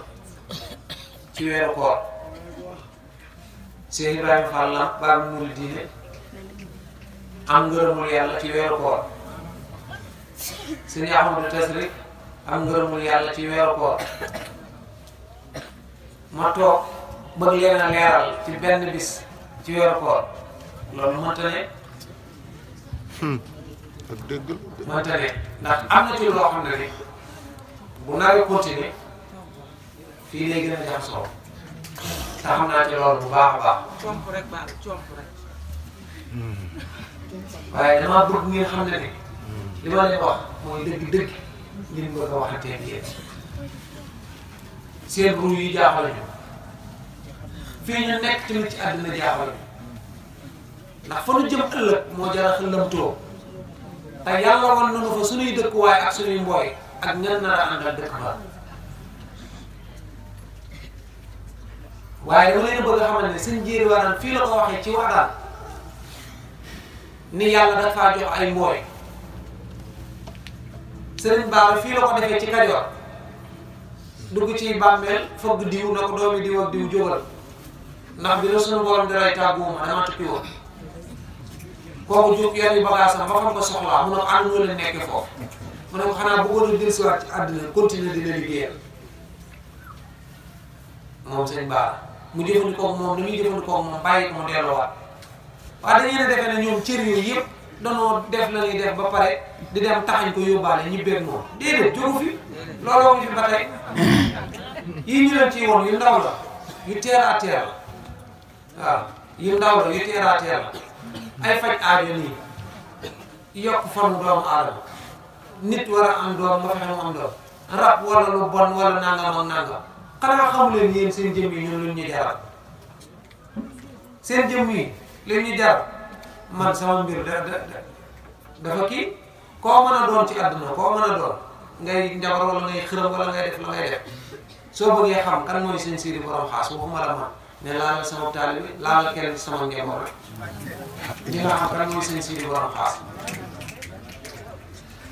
ci weeru koor Cheikh Ibrahima Fall Lamp Baabul Muridiina am ngërëmul yàlla ci weeru koor Sëñ Ahmadou Tasrif am ngërëmul yàlla ci weeru koor ma toog bëgg leen a leeral ci benn bis ci weeru koor loolu mënta ne mënta ne ndax am na ci loo xam ne ni bu naree continuer fii lay gën a jaxasoo te xam naa ci loolu bu baax a baax comp rek baax comp rek waaye damaa bëgg ngeen xam ne ni li ma leen wax mooy dëgg-dëgg li mu bëgg a waxantee ak yéen seen bruit yi jaaxal ñu fii ñu nekk tamit ci àddina jaaxal ñu ndax fa nu jëm ëllëg moo jar a xëllamtoo te yàlla wan nañu fa suñuy dëkkuwaay ak suñuy mbooy ak ñan nar a àndal dëkk ba waaye dama leen bëgg a xamal ne seen jéeri waraan fii la ko waxee ci waxtaan ni yàlla dafa jox ay mbooy Sëriñ Bara fii la ko defee ci Kajoor dugg ci bàmmeel fogg diw na ko doomi diw ak diw jógal ndax bi la suñu borom di rey tàgguwuma dama tukki woon kooku jóg yor yi bagaasam ba xam ko soxlaa mu ne ko ànd noo leen nekkee foofu mu ne ko xanaa bëggoon a dellusiwaat ci àddina continuer dina liggéeyal moom Sëriñ Bara mu jëfandikoo moom ni muy jëfandikoo moom bàyyi ko mu delloowaat waaye dañu ne defee ne ñoom cër yooyu yëpp danoo def la ñuy def ba pare di dem taxañ ko yóbbaale ñibbeeg moom déedéet jógu fi looloo ngi fi ba tey yii ñu leen ciy woon yu ndaw la yu teer a teer la waaw yu ndaw la yu teer a teer la ay faj aajo nii yokk fanu doomu aadama nit war a am doom nga fexe mu am doom rab wala lu bon wala nangam ak nangam xanaa xamu leen yéen seen jëm yi ñun lu ñu jaral seen jëm yi li ñu jaral man sama mbir dafa kii koo mën a doon ci àdduna koo mën a doon ngay njabar wala ngay xërëm wala ngay def la ngay def soo bëggee xam kan mooy seen siiri borom xaas waxuma la man ne laalal sama taalibe laalal kenn sama njaboot rek ñi nga xam kan mooy seen siiri borom xaas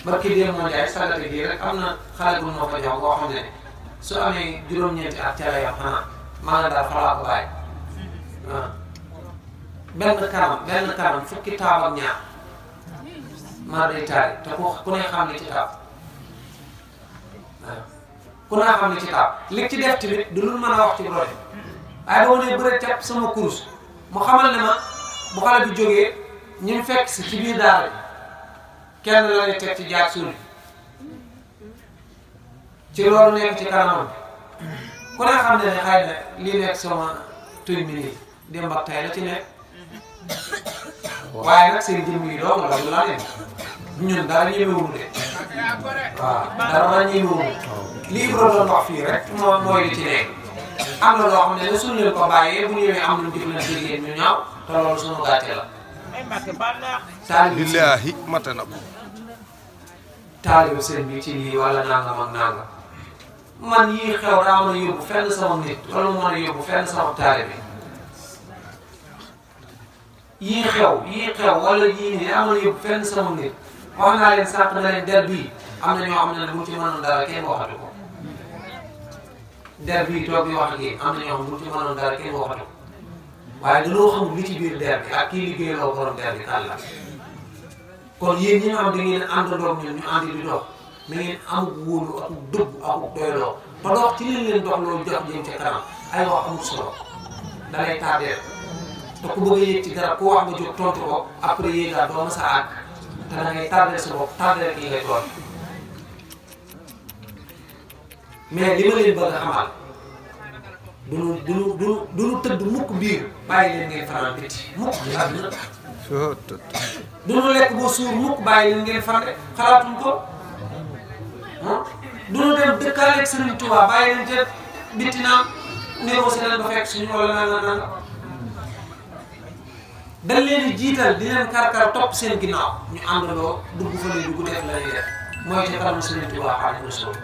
barki démb moo jaay sagate gii rek am na xale bu ma ko jox boo xam ne su amee juróom-ñeenti at ca la yam xanaa maa nga daal falaa ko bàyyi waaw benn kanam fukki taab ak ñaar maa day taari te ku ne xam li ci taab waaw ku ne xam li ci taab li ci def tamit du lu mën a wax ci projet waaye boo nee bëre tepp sama kurus mu xamal ne ma bu xale bi jógee ñu fekk si ci biir daara bi kenn la lay teg ci jaag suul ci loolu nekk ci kanamam ku ne xam ne ne xëy na lii nekk sama tuy mi nii démb ak tey la ci nekk waaye nag seen jëmm yi doog la la leen ñun dara ñemewuñu de waaw dara ñemewuñu lii Ibra doon wax fii rek mooy li ci nekk am na loo xam ne suñu leen ko bàyyee bu ñëwee am lu jëflante ak yéen ñu ñaaw te loolu suñu gàcce la. billaahi mate na ko. taalibu sëñ bi ci lii wala nangam ak nangam man yii xew daa mën a yóbbu fenn sama nit wala mu mën a yóbbu fenn sama taalibe yii xew wala yii nii daa mën a yóbbu fenn sama nit wax naa leen sànq na leen der bii am na ñoo xam ne bu ci mënoon dara kenn waxatu ko der bii toog di wax ak yéen am na ñoo xam ne bu ci mënoon dara kenn waxatu ko waaye dañoo xamul li ci biir der bi ak kii liggéeyaloo borom der bi kan la kon yéen ñi nga xam da ngeen àndandoo ñun ñu ànd di dox na ngeen amuk wóolu ak dëgg ak doyloo ba dox ci leen dox loolu jox jëm ca kanam ay wax amul solo da lay tardeel te ku bëgg a yéeg ci garab ku wax nga jóg tontu ko après yéegaat doo mës a àgg te da ngay tardeel sa bopp tardeel kii ngay toll mais li ma leen bëgg a xamal duñu tëdd mukk biir bàyyi leen ngeen fanaan biti mukk ci àdduna duñu lekk boo suur mukk bàyyi leen ngeen fan xalaatuñ ko duñu dem dëkkaaleeg Sëriñ Tuubaa bàyyi leen ca bitti naam négocier leen ba fekk suñu wala nanga dañ leen di jiital di leen karkar topp seen ginnaaw ñu àndandoo dugg fa lay dugg def la ñuy def mooy ci kanamu Sëriñ Tuubaa Xaadimu Rasuul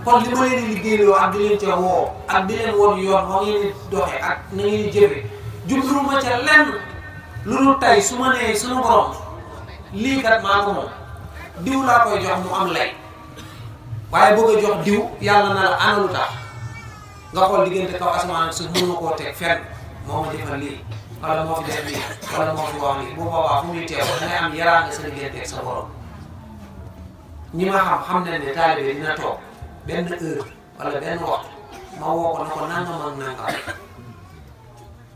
kon li ma leen di liggéeyloo ak di leen ca woo ak di leen won yoon moo ngeen di doxee ak na ngeen di jëfe jubluwuma ca lenn lu dul tey su ma nee suñu borom lii kat maa ko moom diw laa koy jox mu am lay waaye bëgg a jox diw yàlla na la ana lu tax nga xool diggante kaw asamaan ak suuf mën nga koo teg fenn moo ma defal lii wala moo fi def lii wala moo fi wax lii bu boobaa fu muy teew da ngay am yaraanga sa diggante ak sa borom ñi ma xam nañ ne taalibe dina toog benn heure wala benn waxtu ma woo ko ne ko nangam ak nangam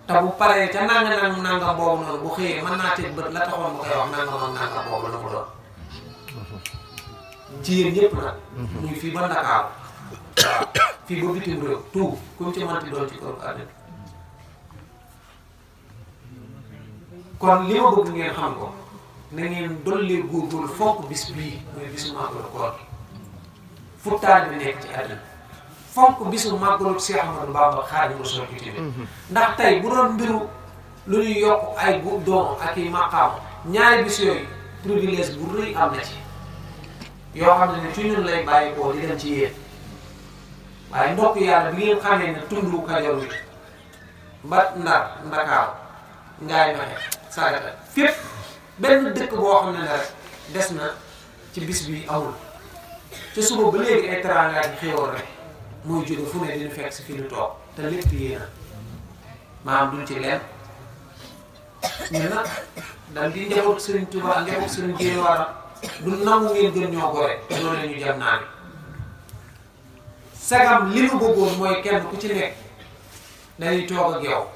te bu paree ca nangam boobu noonu bu xëyee mën naa teg bët la taxoon mu koy wax nangam ak nangam boobu la mu doon ci yéen ñëpp nag muy fii ba Ndakaaru waaw fii ba bitim réew tout ku ci mënti doon ci kër àddina kon li ma bëgg ngeen xam ko na ngeen dolli góorgóorlu fonk bis bii muy bisu màggalu koor fu taalibe bi nekk ci àddina fonk bisu màggalu Cheikh Ahmadou Bamba Xaadimu Rasuul bi tamit ndax tey bu doon mbiru lu ñuy yokk ay doom ak i maqaam ñaari bis yooyu privilège bu rëy am na ci yoo xam ne ci ñun lay bàyyi koo di dem ci yéen waaye ndokk yàlla bi ngeen xamee ne tundu Kajoor bi ba Ndar Ndakaaru Ngaay Mexe Sagata fépp benn dëkk boo xam ne rek des na ci bis bi amul te suba ba léegi ay teraanga yi xéewal rek muy jóge fu ne dina fekk si fi ñu toog te lépp yéena maanaam duñ ci leen ñun nag dañ di njaboot Sëriñ Tuubaa njaboot Sëriñ Jéewara du nangu ngeen gën ñoo gore te loolu la ñu jam naa ni sagam li nu bëggoon mooy kenn ku ci nekk dañuy toog ak yow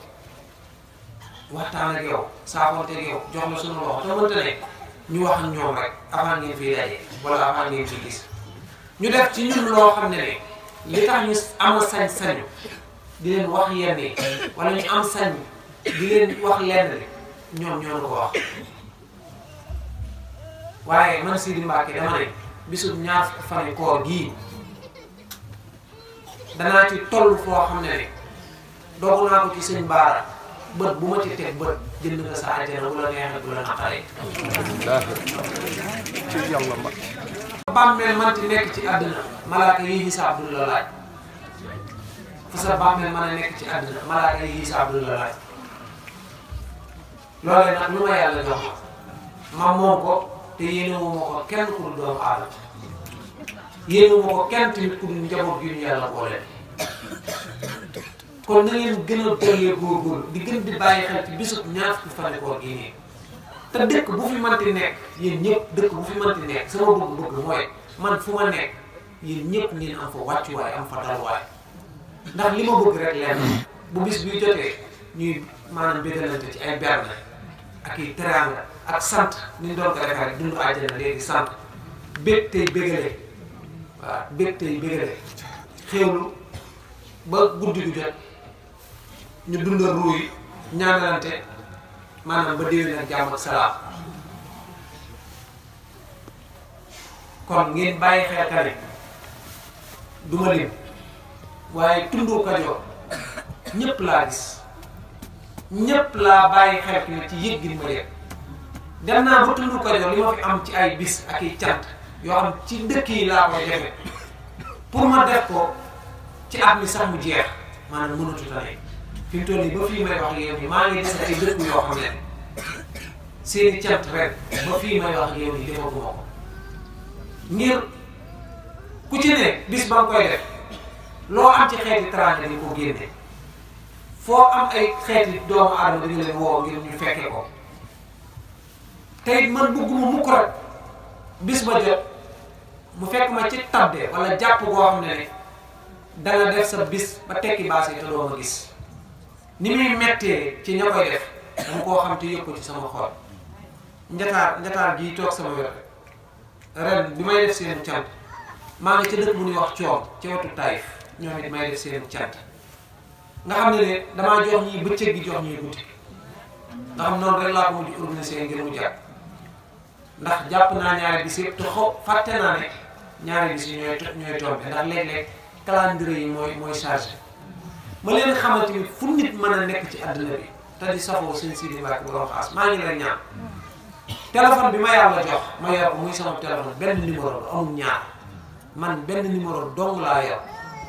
waxtaan ak yow saafonte ak yow jox la suñu loxo te mënta ne ñu wax ak ñoom rek avant ngeen fiy daje wala avant ngeen fiy gis ñu def ci ñun loo xam ne li tax ñu am sañ-sañu di leen wax yenn yi wala ñu am sañ di leen wax lenn li ñoom ñoo ko wax waaye man Sidi Mbacke dama ne bisu ñaar fani koor gii danaa ci toll foo xam ne doogu naa ko ci sëñ Baara bët bu ma ci teg bët jënd nga sa àjjana bu la neexee bu la naqaree. ci yàlla ma. bàmmeel manti nekk ci àddina malaaka yi xisaab du la laaj fa sa bàmmeel mën a nekk ci àddina malaaka yi xisaab du la laaj loolee nag lu ma yàlla jox ma moom ko te yéenewu ma ko kenn ku dul doomu aadama yéenewu ma ko kenn tamit ku dul njaboot gi ñu yàlla boole. kon na ngeen gën a dollee góorgóorlu di gën di bàyyi xel ci bisub ñaar fukki fan koor gi nii te dëkk bu fi manti nekk yéen ñëpp dëkk bu fi manti nekk sama bëgg-bëgg mooy man fu ma nekk yéen ñëpp ngeen am fa wàccuwaay am fa dalwaay ndax li ma bëgg rek leen bu bis bi jotee ñuy maanaam bégalante ci ay berne ak i teraanga ak sant ni ñu doon ko defee rek dund àjjana léegi sant bég tey bégale waaw bég tey bégale xéewlu ba guddi gu jot ñu dundal ruu yi ñaanalante maanaam ba déwén ak jàmm ak salaam kon ngeen bàyyi xel ka ne du ma lim waaye tundu Kajoor ñëpp laa gis ñëpp laa bàyyi xel ki ne ci yëg gi ma yëg dem naa ba tundu Kajoor li ma fi am ci ay bis ak i cant yoo xam ci dëkk yi laa koy defe pour ma def ko ci at mi sax mu jeex maanaam mënatu ta ne fi mu toll nii ba fii may wax ak yow nii maa ngi dese ay dëkk yoo xam ne seeni cant ren ba fii may wax ak yow nii defaguma ko ngir ku ci ne bis ba nga koy def loo am ci xeeti teraanga di ko génne foo am ay xeeti doomu aadama di nga leen woo ngir ñu fekkee ko te it man bëgguma mukk rek bis ba jot mu fekk ma ci tabde wala jàpp goo xam ne danga def sa bis ba tekki baas yi te doo ma gis ni muy mettee ci ña koy def dama koo xam te yëg ko ci sama xol. njataar gii toog sama wér ren bi may def seenu cant maa ngi ca dëkk bu ñuy wax coom ci wetu Taïf ñoom it may def seenu cant nga xam ne damaa jox ñii bëccëg gi jox ñuy guddi nga xam noonu rek laa ko mujj organisé ngir mu jàpp ndax jàpp naa ñaari bis yëpp te fàtte naa ne ñaari bis yi ñooy tombé ndax léeg-léeg calendrier yi mooy chargé ma leen xamante ni fu nit mën a nekk ci àdduna bi te di safoo sëñ Sidi Mbacke borom xaas maa ngi leen ñaan téléphone bi ma yàlla jox ma yor ko muy sama téléphone benn numéro la amul ñaar man benn numéro dong laa yor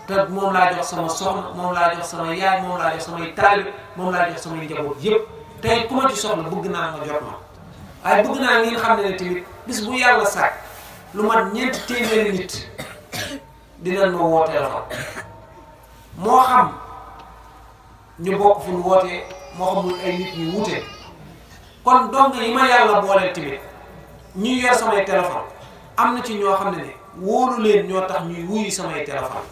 te moom laa jox sama soxna moom laa jox sama yaay moom laa jox samay taalibe moom laa jox samay njaboot yëpp tey ku ma ci soxla bëgg naa nga jot ma waaye bëgg naa ngeen xam ne tamit bis bu yàlla sàkk lu mat 4 téeméeri nit dinañ ma woo téléphone moo xam ñu bokk fu ñu wootee moo xamul ay nit ñu wute kon donc yi ma yàlla booleel tamit ñuy yor samay téléphone am na ci ñoo xam ne wóolu leen ñoo tax ñuy wuyu samay téléphone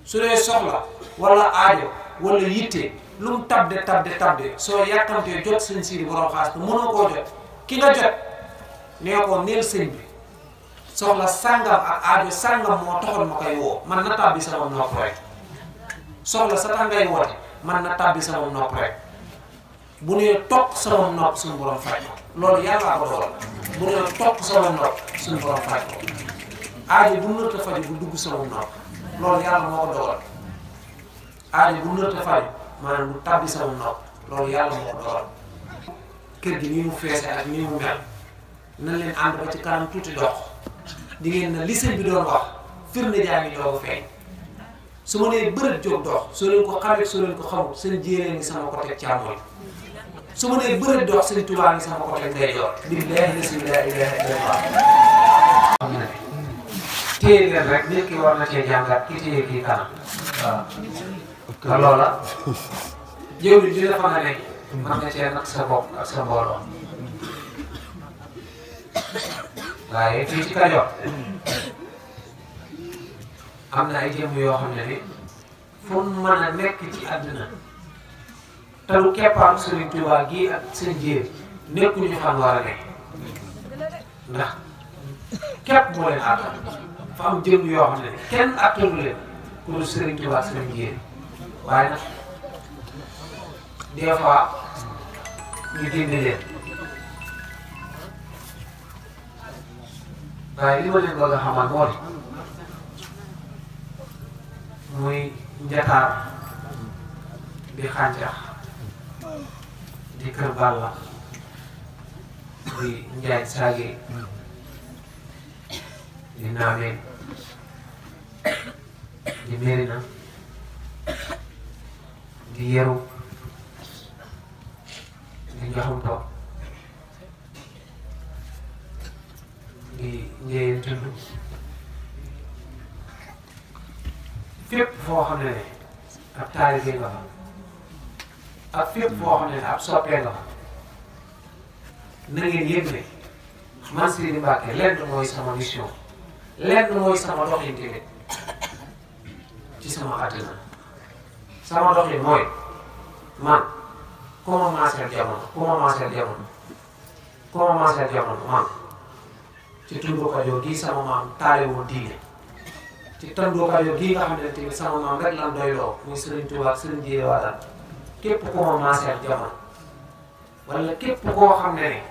su dee soxla wala aajo wala yitte lu mu tabde soo yàkkamtee jot sëñ Sidi borom xaas te mënoo koo jot ki nga jot nee ko neel sëñ bi soxla sàngam ak aajo sàngam moo taxoon ma koy woo man na tàbbi sama nopp rek soxla sa tax ngay woote man na tàbbi sama nopp rek bu nee topp sama nopp suñu borom faj ko loolu yàllaa ko dogal bu nee topp sama nopp suñu borom faj ko aajo bu nëtt a faju bu dugg sama nopp loolu yàlla moo ko dogal aajo bu nëtt a faju maanaam bu tàbbi sama nopp loolu yàlla moo ko dogal kër gi nii mu feese ak nii mu mel nañ leen ànd ba ci kanam tuuti dox di ngeen na li sëñ bi doon wax firnde jaa ngi doog a feeñ su ma nee bërët jóg dox soo leen ko xamee soo leen ko xamul seen jéeree ngi sama côté càmmoñ su ma nee bërët dox seen Tuubaa ngi sama côté ndeyjoor billaahi laa ilaaha illallaah xam na téye leen rek nit ki war na cee jàngat ki téye kii kanam waaw te loola jëw li dina fa nga ne mën nga cee nag sa bopp ak sa mbooloo waaye fii ci Kajoor am na ay jëmm yoo xam ne ni fu mën a nekk ci àdduna te lu keppaaru Sëriñ Tuubaa gii ak seen jéer nekkuñu fan war a nekk ndax képp moo leen àttan fa am jëmm yoo xam ne ni kenn attanu leen pour Sëriñ Tuubaa seen jéer waaye nag des fois ñu dindi leen waaye li ma leen bëgg a xamal moo di muy njataar di xàncax di kër Balla di njaay saage di naameen di Mérina di yeru di njaxumto di njëyeen tund fépp foo xam ne ab taalibe nga fa ak fépp foo xam ne ab soppee nga fa na ngeen yëg ne man Sidi Mbacke lenn mooy sama mission lenn mooy sama doxin tamit ci sama àddina sama doxin mooy man ku ma maaseel jamono man ci tundu Kajoor gii sama maam taale woon diine ci tundu Kajoor gii nga xam ne tamit sama maam rek lan doyloo muy Sëriñ Tuubaa Sëriñ Jéeri Waadaan képp ku ma maaseel jamono wala képp koo xam ne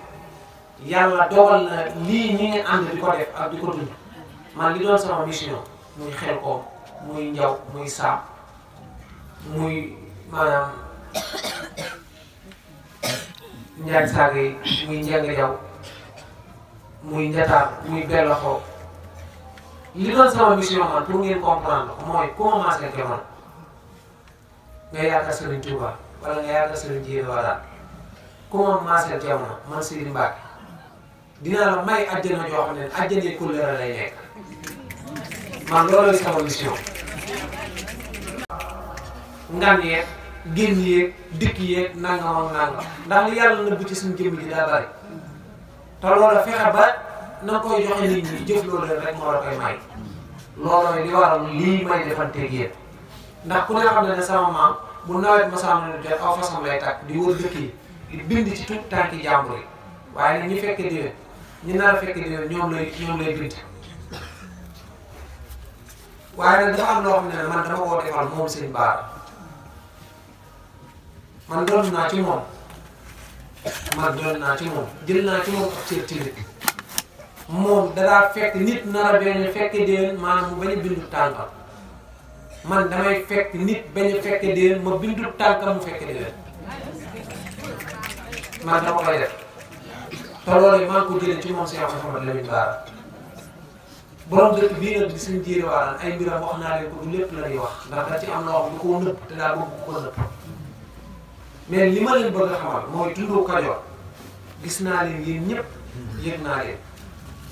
yàlla dogal na lii ñi ngeen ànd di ko def ak di ko dund man li doon sama mission muy xel ko muy njaw muy saam muy maanaam njaay saag yi muy njeng jaw muy njataar muy belloxoo li doon sama mission man pour ngeen comprendre ko mooy ku ma maasee jamono nga yaakaar Sëriñ Tuubaa wala nga yaakaar Sëriñ Jéeri Waadaan ku ma maasee jamono man Sidi Mbacke dinaa la may àjjana joo xam ne àjjana kullera lay nekk man loolu sama mission. ngan yeeg génn yeeg dikk yeeg nangam ak nangam ndax li yàlla nëbb ci suñu jëmm ji daa bari te loolu fexe ba na koy joxe nit ñi jëf loolu rek moo la koy may loolooy li waral lii may defanteeg yéen ndax ku ne xam ne sama maam bu nawet masaam jot aw fasam lay takk di wër dëkk yi di bind ci tout tànki jàmbur yi waaye nag ñi fekke déwén ñi nar a fekke déwén ñoom lay bind waaye nag dafa am loo xam ne man dama koo defal moom sëñ Baara man doon naa ci moom jël naa ci moom ak cër ci nit moom danaa fekk nit nar a bañ a fekke déwén maanaam mu bañ a bindu tànkam man damay fekk nit bañ a fekke déwén ma bindu tànkam mu fekke déwén man dama koy def te loolu maa ngi ko jëlee ci moom Cheikh Mouhamadou Lamine Bara borom dëkk bii nag di suñu jiiri waaraan ay mbiram wax naa leen ko du lépp la ñuy wax ndax da ci am loo xam ne koo nëpp te daa bëgg ko nëpp mais li ma leen bëgg a xamal mooy tundu Kajoor gis naa leen yéen ñëpp yëg naa leen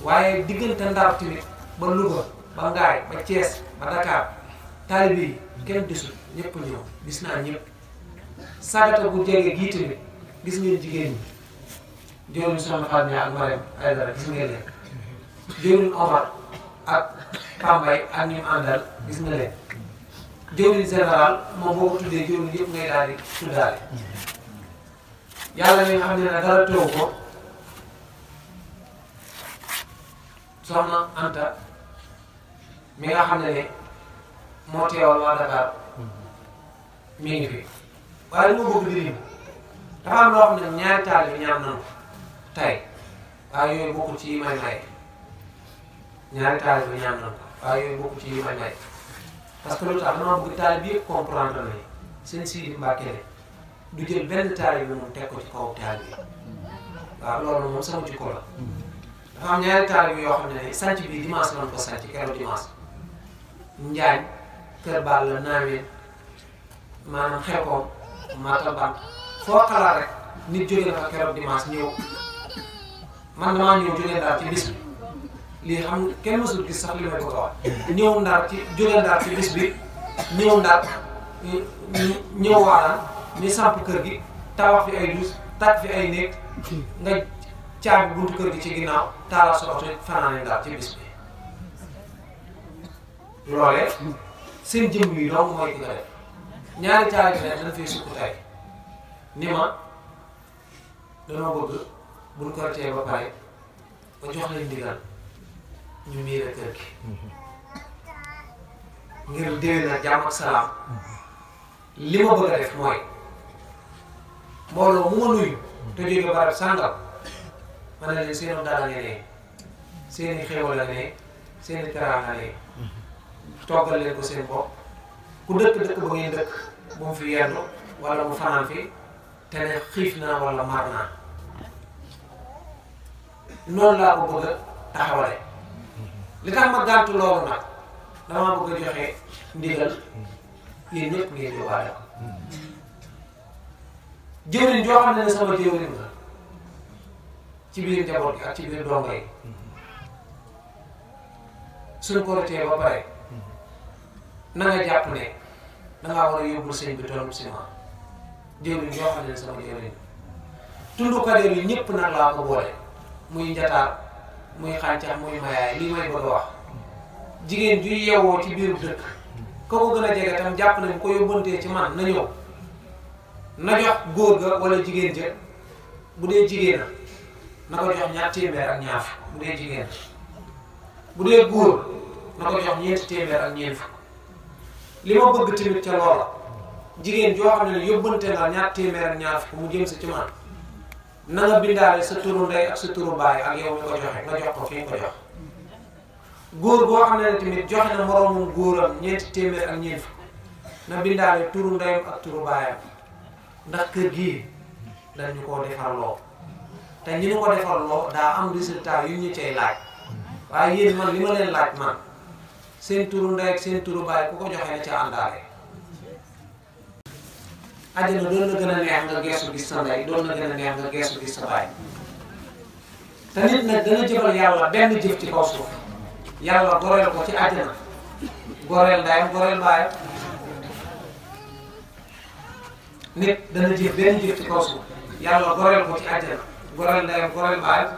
waaye diggante Ndar tamit ba Louga ba Ngaay ba Thiès ba Dakar taalibe yi kenn desul ñëpp ñëw gis naa ñëpp sagata bu jege gii tamit gis ngeen jigéen ñi jëwriñ Soxna Fatou ak Marème Aïdara gis ngeen leen jëwriñ Omar ak Pambay ak ñi mu àndal gis nga leen jëwriñ général moom boo ko tuddee jëwriñ yëpp ngay daal di tuddaale yàlla mi nga xam ne nag dara teew ko Soxna Anta mi nga xam ne moo teewal waa Dakar mi ngi fi waaye li ma bëgg di lim dafa am loo xam ne ñaari taal yi ñaan nañu tey waaye yooyu bokkul ci yi may maye ñaari taal yi ñaan nañu waaye yooyu bokkul ci yi may maye parce que lu tax dama bëgg taal bi yëpp comprendre nañu seen Sidi Mbacke du jël benn taal bi moom teg ko ci kaw taal bi waaw loolu moom sama jikko la dafa am ñaari taal bi yoo xam ne sanc bi dimanche lañ ko sanc keroog dimanche Njaañ Kër Balla Naaween maanaam Xelkom Matam Ban foo xalaat rek nit jógee na fa keroog dimanche ñëw man damaa ñëw jógee Ndar ci bis bi lii xam kenn mësul gis sax li may bëgg a wax ñëw Ndar ci jógee Ndar ci bis bi ñëw Ndar ñëw Waaraan ñu samp kër gi tabax fi ay douche tàkk fi ay néeg nga caabi buntu kër gi ci ginnaaw taalal sa oto fanaane Ndar ci bis bi loolee seen jëmm yi donc mooy ki nga def ñaari taal bi ne dañ fay sukk tey ni ma dama bëgg buñ ko ratee ba pare ba jox leen ndigal ñu miire kër gi ngir déwén na jàmm ak salaam li ma bëgg a def mooy mbooloo mu ma nuyu te jóge barab sàngam ma ne leen seenu dara nga ne seeni xéwal la ne seeni teraanga ne toggal leen ko seen bopp ku dëkk ba ngeen dëkk bu mu fi yendu wala mu fanaan fi te ne xiif naa wala mar naa noonu laa ko bëgg a taxawale li tax ma gàntu loolu nag damaa bëgg a joxe ndigal yéen ñëpp ngeen yóbbaale ko jëwriñ joo xam ne sama jëwriñ la ci biir njaboot gi ak ci biir dongo yi suñu ko rotee ba pare na nga jàpp ne dangaa war a yóbbul sëñ bi tonne ciment jëwriñ yoo xam ne sama jëwriñ tundu Kajoor yi ñëpp nag laa ko boole muy njataar muy xàncax muy mayaay lii may bëgg a wax jigéen ju yeewoo ci biiru dëkk ka ko gën a jege tam jàpp nañ ko yóbbantee ci man na ñëw na jox góor ga wala jigéen ja bu dee jigéen na ko jox ñaar téeméer ak ñaar fukk bu dee jigéen bu dee góor na ko jox ñeenti téeméer ak ñeent fukk li ma bëgg tamit ca loola jigéen joo xam ne yóbbante na ñaar téeméer ak ñaar fukk mu jëm si ci man na nga bindaale sa turu ndey ak sa turu baay ak yow mi ko joxe nga jox ko fi nga ko jox góor boo xam ne tamit joxe na moroomum góoram ñeenti téeméer ak ñeent fukk na bindaale turu ndeyam ak turu baayam ndax kër gii dañu koo defarloo te ñi ñu ko defarloo daa am résultat yu ñu cay laaj waaye yéen man li ma leen laaj man seen turu ndey ak seen turu baay ku ko joxe na ca àndaale àjjana doon na gën a neex nga geesu gis sa ndey doon na gën a neex nga geesu gis sa baay te nit nag dana jëfal yàlla benn jëf ci kaw suuf yàlla goreel ko ci àjjana goreel ndeyam goreel baayam nit dana jëf benn jëf ci kaw suuf yàlla goreel ko ci àjjana goreel ndeyam goreel baayam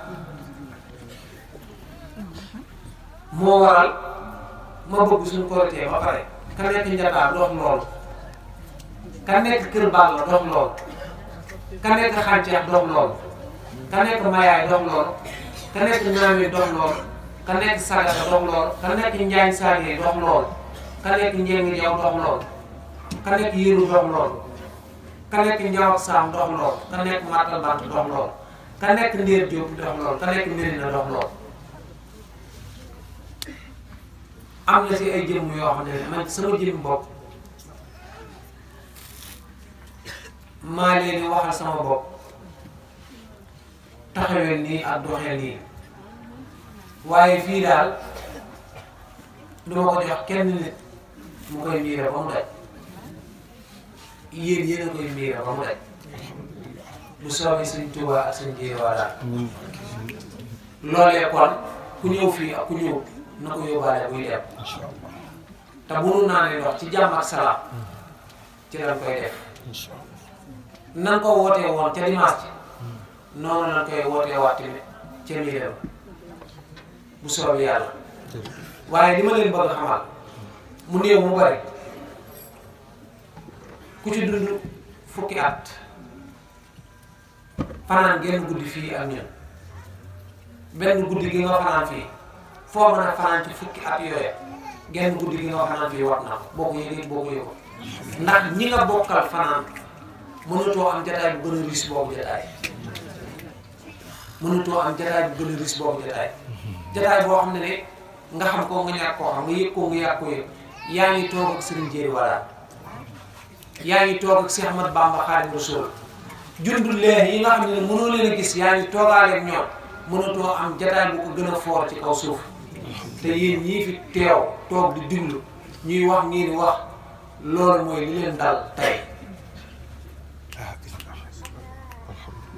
moo waral ma bëgg suñu korité ba pare ka nekk Njataar dox loolu ka nekk Kër Balla dox loolu ka nekk Xànceex dox loolu ka nekk Mayaay dox loolu ka nekk Ñaami dox loolu ka nekk Sagata dox loolu ka nekk Njaañ Saagee dox loolu ka nekk Njéngi Jaw dox loolu ka nekk Yéru dox loolu ka nekk Njaw ak Saam dox loolu ka nekk Matal Bant dox loolu ka nekk Ndéer Jóob dox loolu ka nekk Mirina dox loolu am na si ay jëmm yoo xam ne man sama jëmm bopp maa leen di waxal sama bopp taxawee nii ak doxee nii waaye fii daal du ma ko jox kenn nit mu koy miire ba mu daj yéen a koy miire ba mu daj bu soobee Sëñ Tuubaa ak Sëñ Jéewaa daal loolee kon ku ñëw fii ak ku ñëw na ko yóbbaale buy dem te bu nu naanee ndox ci jàmm ak salaam ci lañ koy def nan ko wootee woon ca dimanche noonu lañ koy wootee waat tamit ca miire ba bu soobee yàlla waaye li ma leen bëgg a xamal mu néew mu bari ku ci dund fukki at fanaan genn guddi fii ak ñun benn guddi gi nga fanaan fii foo mën a fanaan ci fukki at yooya genn guddi gi nga fanaan fii wat na ko boo ko yëgee boo ko yëgoo ndax ñi nga bokkal fanaan mënatoo am jataay bu gën a riis boobu jataay mënatoo am jataay bu gën a riis boobu jataay jataay boo xam ne ne nga xam ko nga ñàkk koo xam nga yëg ko nga yàgg ko yëg yaa ngi toog ak Serigne Jéeri Wala yaa ngi toog ak Cheikh Ahmad Bamba Xaadimu Rasuul jundul leen yi nga xam ne mënoo leen a gis yaa ngi toogaale ak ñoom mënatoo am jataay bu ko gën a foor ci kaw suuf te yéen ñii fi teew toog di diglu ñuy wax ngeen di wax loolu mooy li leen dal tey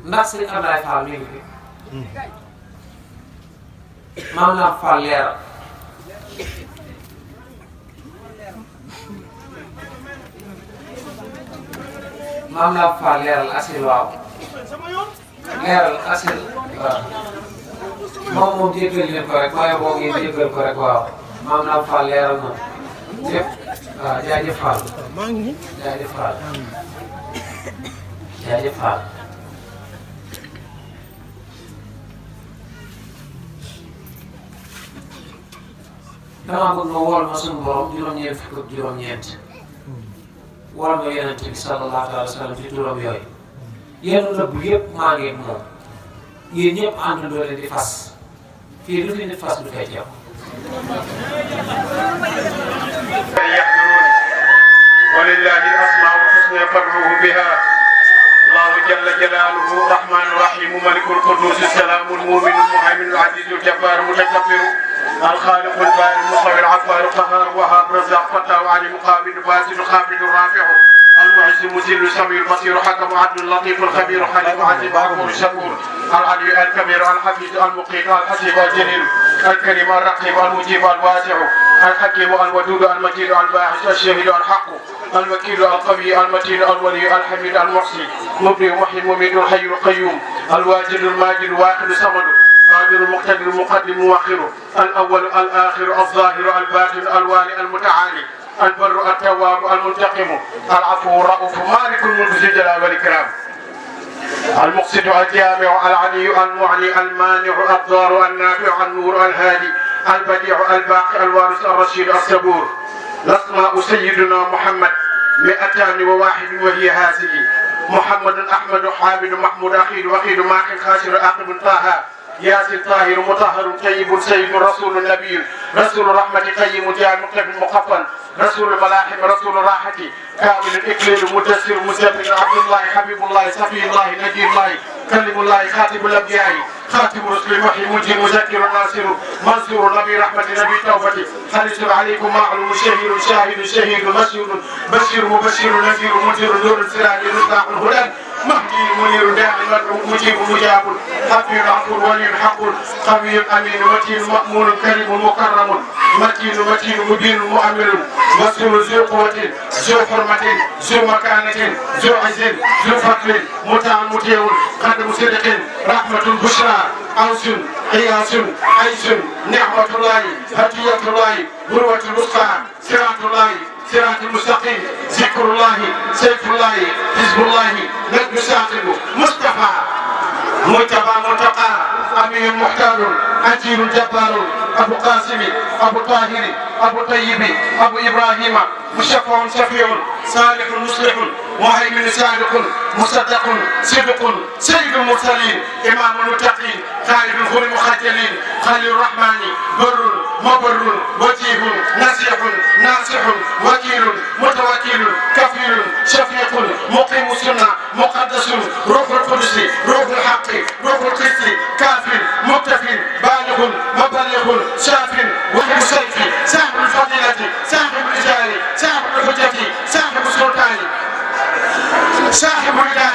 ndax sëñ Ablaye Fall mi ngi fi maam naa Fall leeral maam naa Fall leeral asil waaw leeral asil waaw moom jéggal leen ko rek waaye boo ngeen jéggal ko rek waaw maam naa Fall leeral moom lépp waaw jaajëf Fall jaajëf Fall jaajëf Fall damaa bëgg nga wool ma suñu borom juróom-ñeent fukk ak juróom-ñeent wool ma Yonent bi sallallahu alayhi wa sallam ci turam yooyu yéen nëbb yëpp maa ngi moom yéen ñëpp àndandoo leen di fas fii lu fi nit fas du fay jeex. walillahi al-asmaa'ul husnaa fad'uuhu bihaa Allahu jalla jalaaluhu rahmaanu rahiimu malikul quddus salaamul mu'minul muhayminul aziizul jabbaarul mutakabbiru الخالق البارئ المصور العفار القهار وهاب رزاق فتاه عليم قابل باسل خافض رافع المعز مذل السميع البصير حكم عدل لطيف الخبير حليم عزيز غفور شكور العلي الكبير الحفيظ المقيت الحسيب الجليل الكريم الرقيب المجيب الواسع الحكيم الودود المجيد الباعث الشهيد الحق الوكيل القوي المتين الولي الحميد المحصي مبدئ محيي مميت الحي القيوم الواجد الماجد الواحد الصمد قادر المقتدر المقدم مؤخر الاول الاخر الظاهر الباطن الوالي المتعالي البر التواب المنتقم العفو الرؤوف مالك الملك ذي الجلال والاكرام المقسط الجامع العلي المعلي المانع الضار النافع النور الهادي البديع الباقي الوارث الرشيد الصبور الاسماء سيدنا محمد 201 وهي هذه محمد احمد حامد محمود اخيل وخيل ماخ خاسر عاقب طه ياسر طاهر مطهر طيب سيد رسول النبي رسول الرحمة قيم جاء مقتف مقفل رسول الملاحم رسول الراحة كامل الإكليل مدسر مزمل عبد الله حبيب الله صفي الله نجي الله كلم الله خاتم الأنبياء خاتم رسل محي مجيب مذكر ناصر منصور نبي رحمة نبي توبة حريص عليكم معلوم شهير شاهد شهيد مشهور بشير مبشر نذير منذر نور سراج مصباح الهدى مهدي منير داعي مجيب مجاب حفيظ عفو ولي حق قوي امين متين مامون كريم مكرم متين مبين مؤمن مسؤول ذو قوة ذو حرمة ذو مكانة ذو عز ذو فضل مطاع مطيع قدم صدق رحمة بشرى أنس قياس عيش نعمة الله هدية الله بروة الوسطى صراط الله صراط المستقيم ذكر الله سيف الله حزب الله نجم ساقب مصطفى مجتبى متقى أمين محتار أجيل جبار أبو قاسم أبو طاهر أبو طيب أبو إبراهيم مشفع شفيع صالح مصلح مهيمن صادق مصدق صدق سيد المرسلين إمام المتقين خالد الغر مخجلين خليل الرحمن بر مبر وجيه نصيح ناصح وكيل متوكل كفيل شفيق مقيم السنة مقدس روح القدس روح الحق روح القسط كافل مكتفل بالغ مبلغ شاف وحي السيف صاحب الفضيلة صاحب الرجال صاحب الحجة صاحب السلطان صاحب الرداء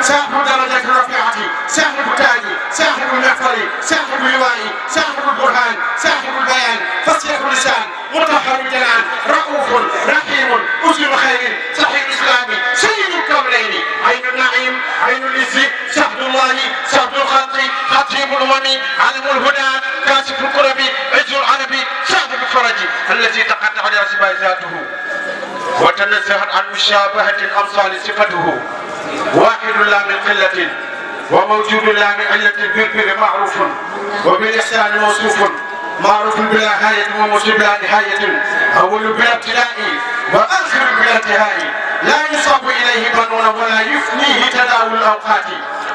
صاحب درجة الرفيعة صاحب التاج صاحب المغفر صاحب اللواء صاحب البرهان صاحب البيان فصيح اللسان مطهر الجنان رؤوف رحيم أذن خير صحيح الإسلام سيد الكونين عين النعيم عين العز شهد الله شهد الخلق خطيب الأمم علم الهدى كاشف الكرب عز العرب صاحب الفرج الذي تقطع لأسماء ذاته وتنزهت عن مشابهة الأمثال صفته واحد لا من قلة وموجود لا من علة بالبر معروف وبالإحسان موصوف معروف بلا غاية وموصوف بلا نهاية أول بلا ابتداء وآخر بلا انتهاء لا يصاب إليه بنون ولا يفنيه تداول الأوقات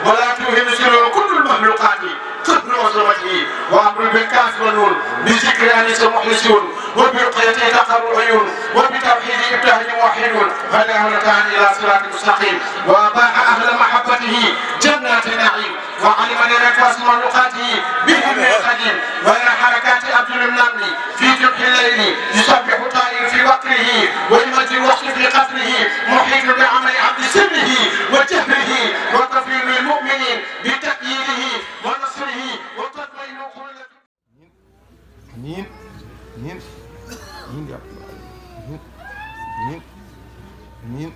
ولا توهم سلوه كل المخلوقات قدر عظمته وأمر بالكاف والنون بذكر أنيس المخلصون وبرقيته تقر العيون وبتوحيده ابتهج موحدون هداه لكان إلى صراط مستقيم وأباح أهل محبته جنات النعيم وعلم لنفاس مخلوقاته بهم القديم وإلى حركات عبد النمل في جبح الليل يسبح طائر في وقره ويمجد الوقت في قتله محيط بعمل عبد سره وجهره وكفيل المؤمنين بتأييده ونصره وتطمئن قلوبهم. Amin. Amin. Amin ya Rabbal Alamin. Amin. Amin.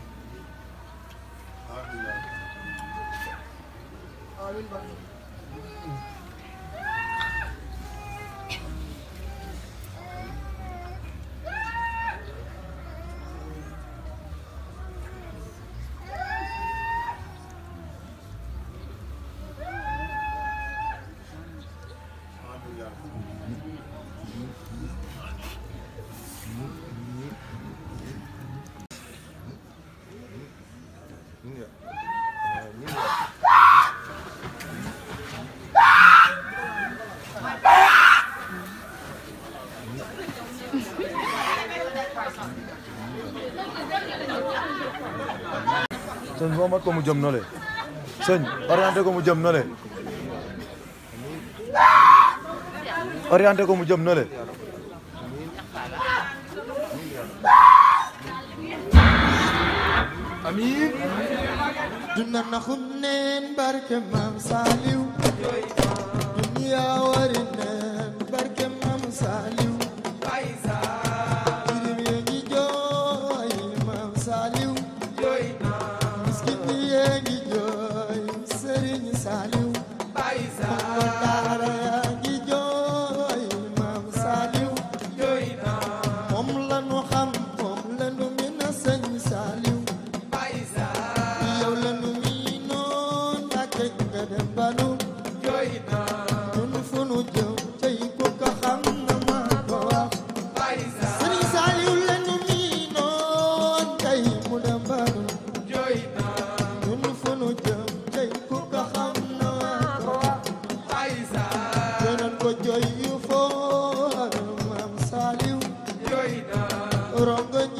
Sëñ boo mat ko mu jëm nole sëñ orienté ko mu jëm nole orienté ko mu jëm nole amiin duna naxum neen barke Maam Saliw dunya wari neen barke Maam Saliw jirim ye ngi jooy Maam Saliw miskin ye ngi jooy Sëriñ Saliw daara ya ngi jooy Maam Saliw moom la nu xam moom la nu min a Sëñ Saliw yow la nu miinoon Mbàkke nga dem banu ñun fu nu jëm cey ku ko xam na ma ko wax Sëriñ Saliw la nu miinoon tey mu dem banu ñun fu nu jëm cey ku ko xam na ma ko wax danañ ko jooy yu foor Maam Saliw rongoñ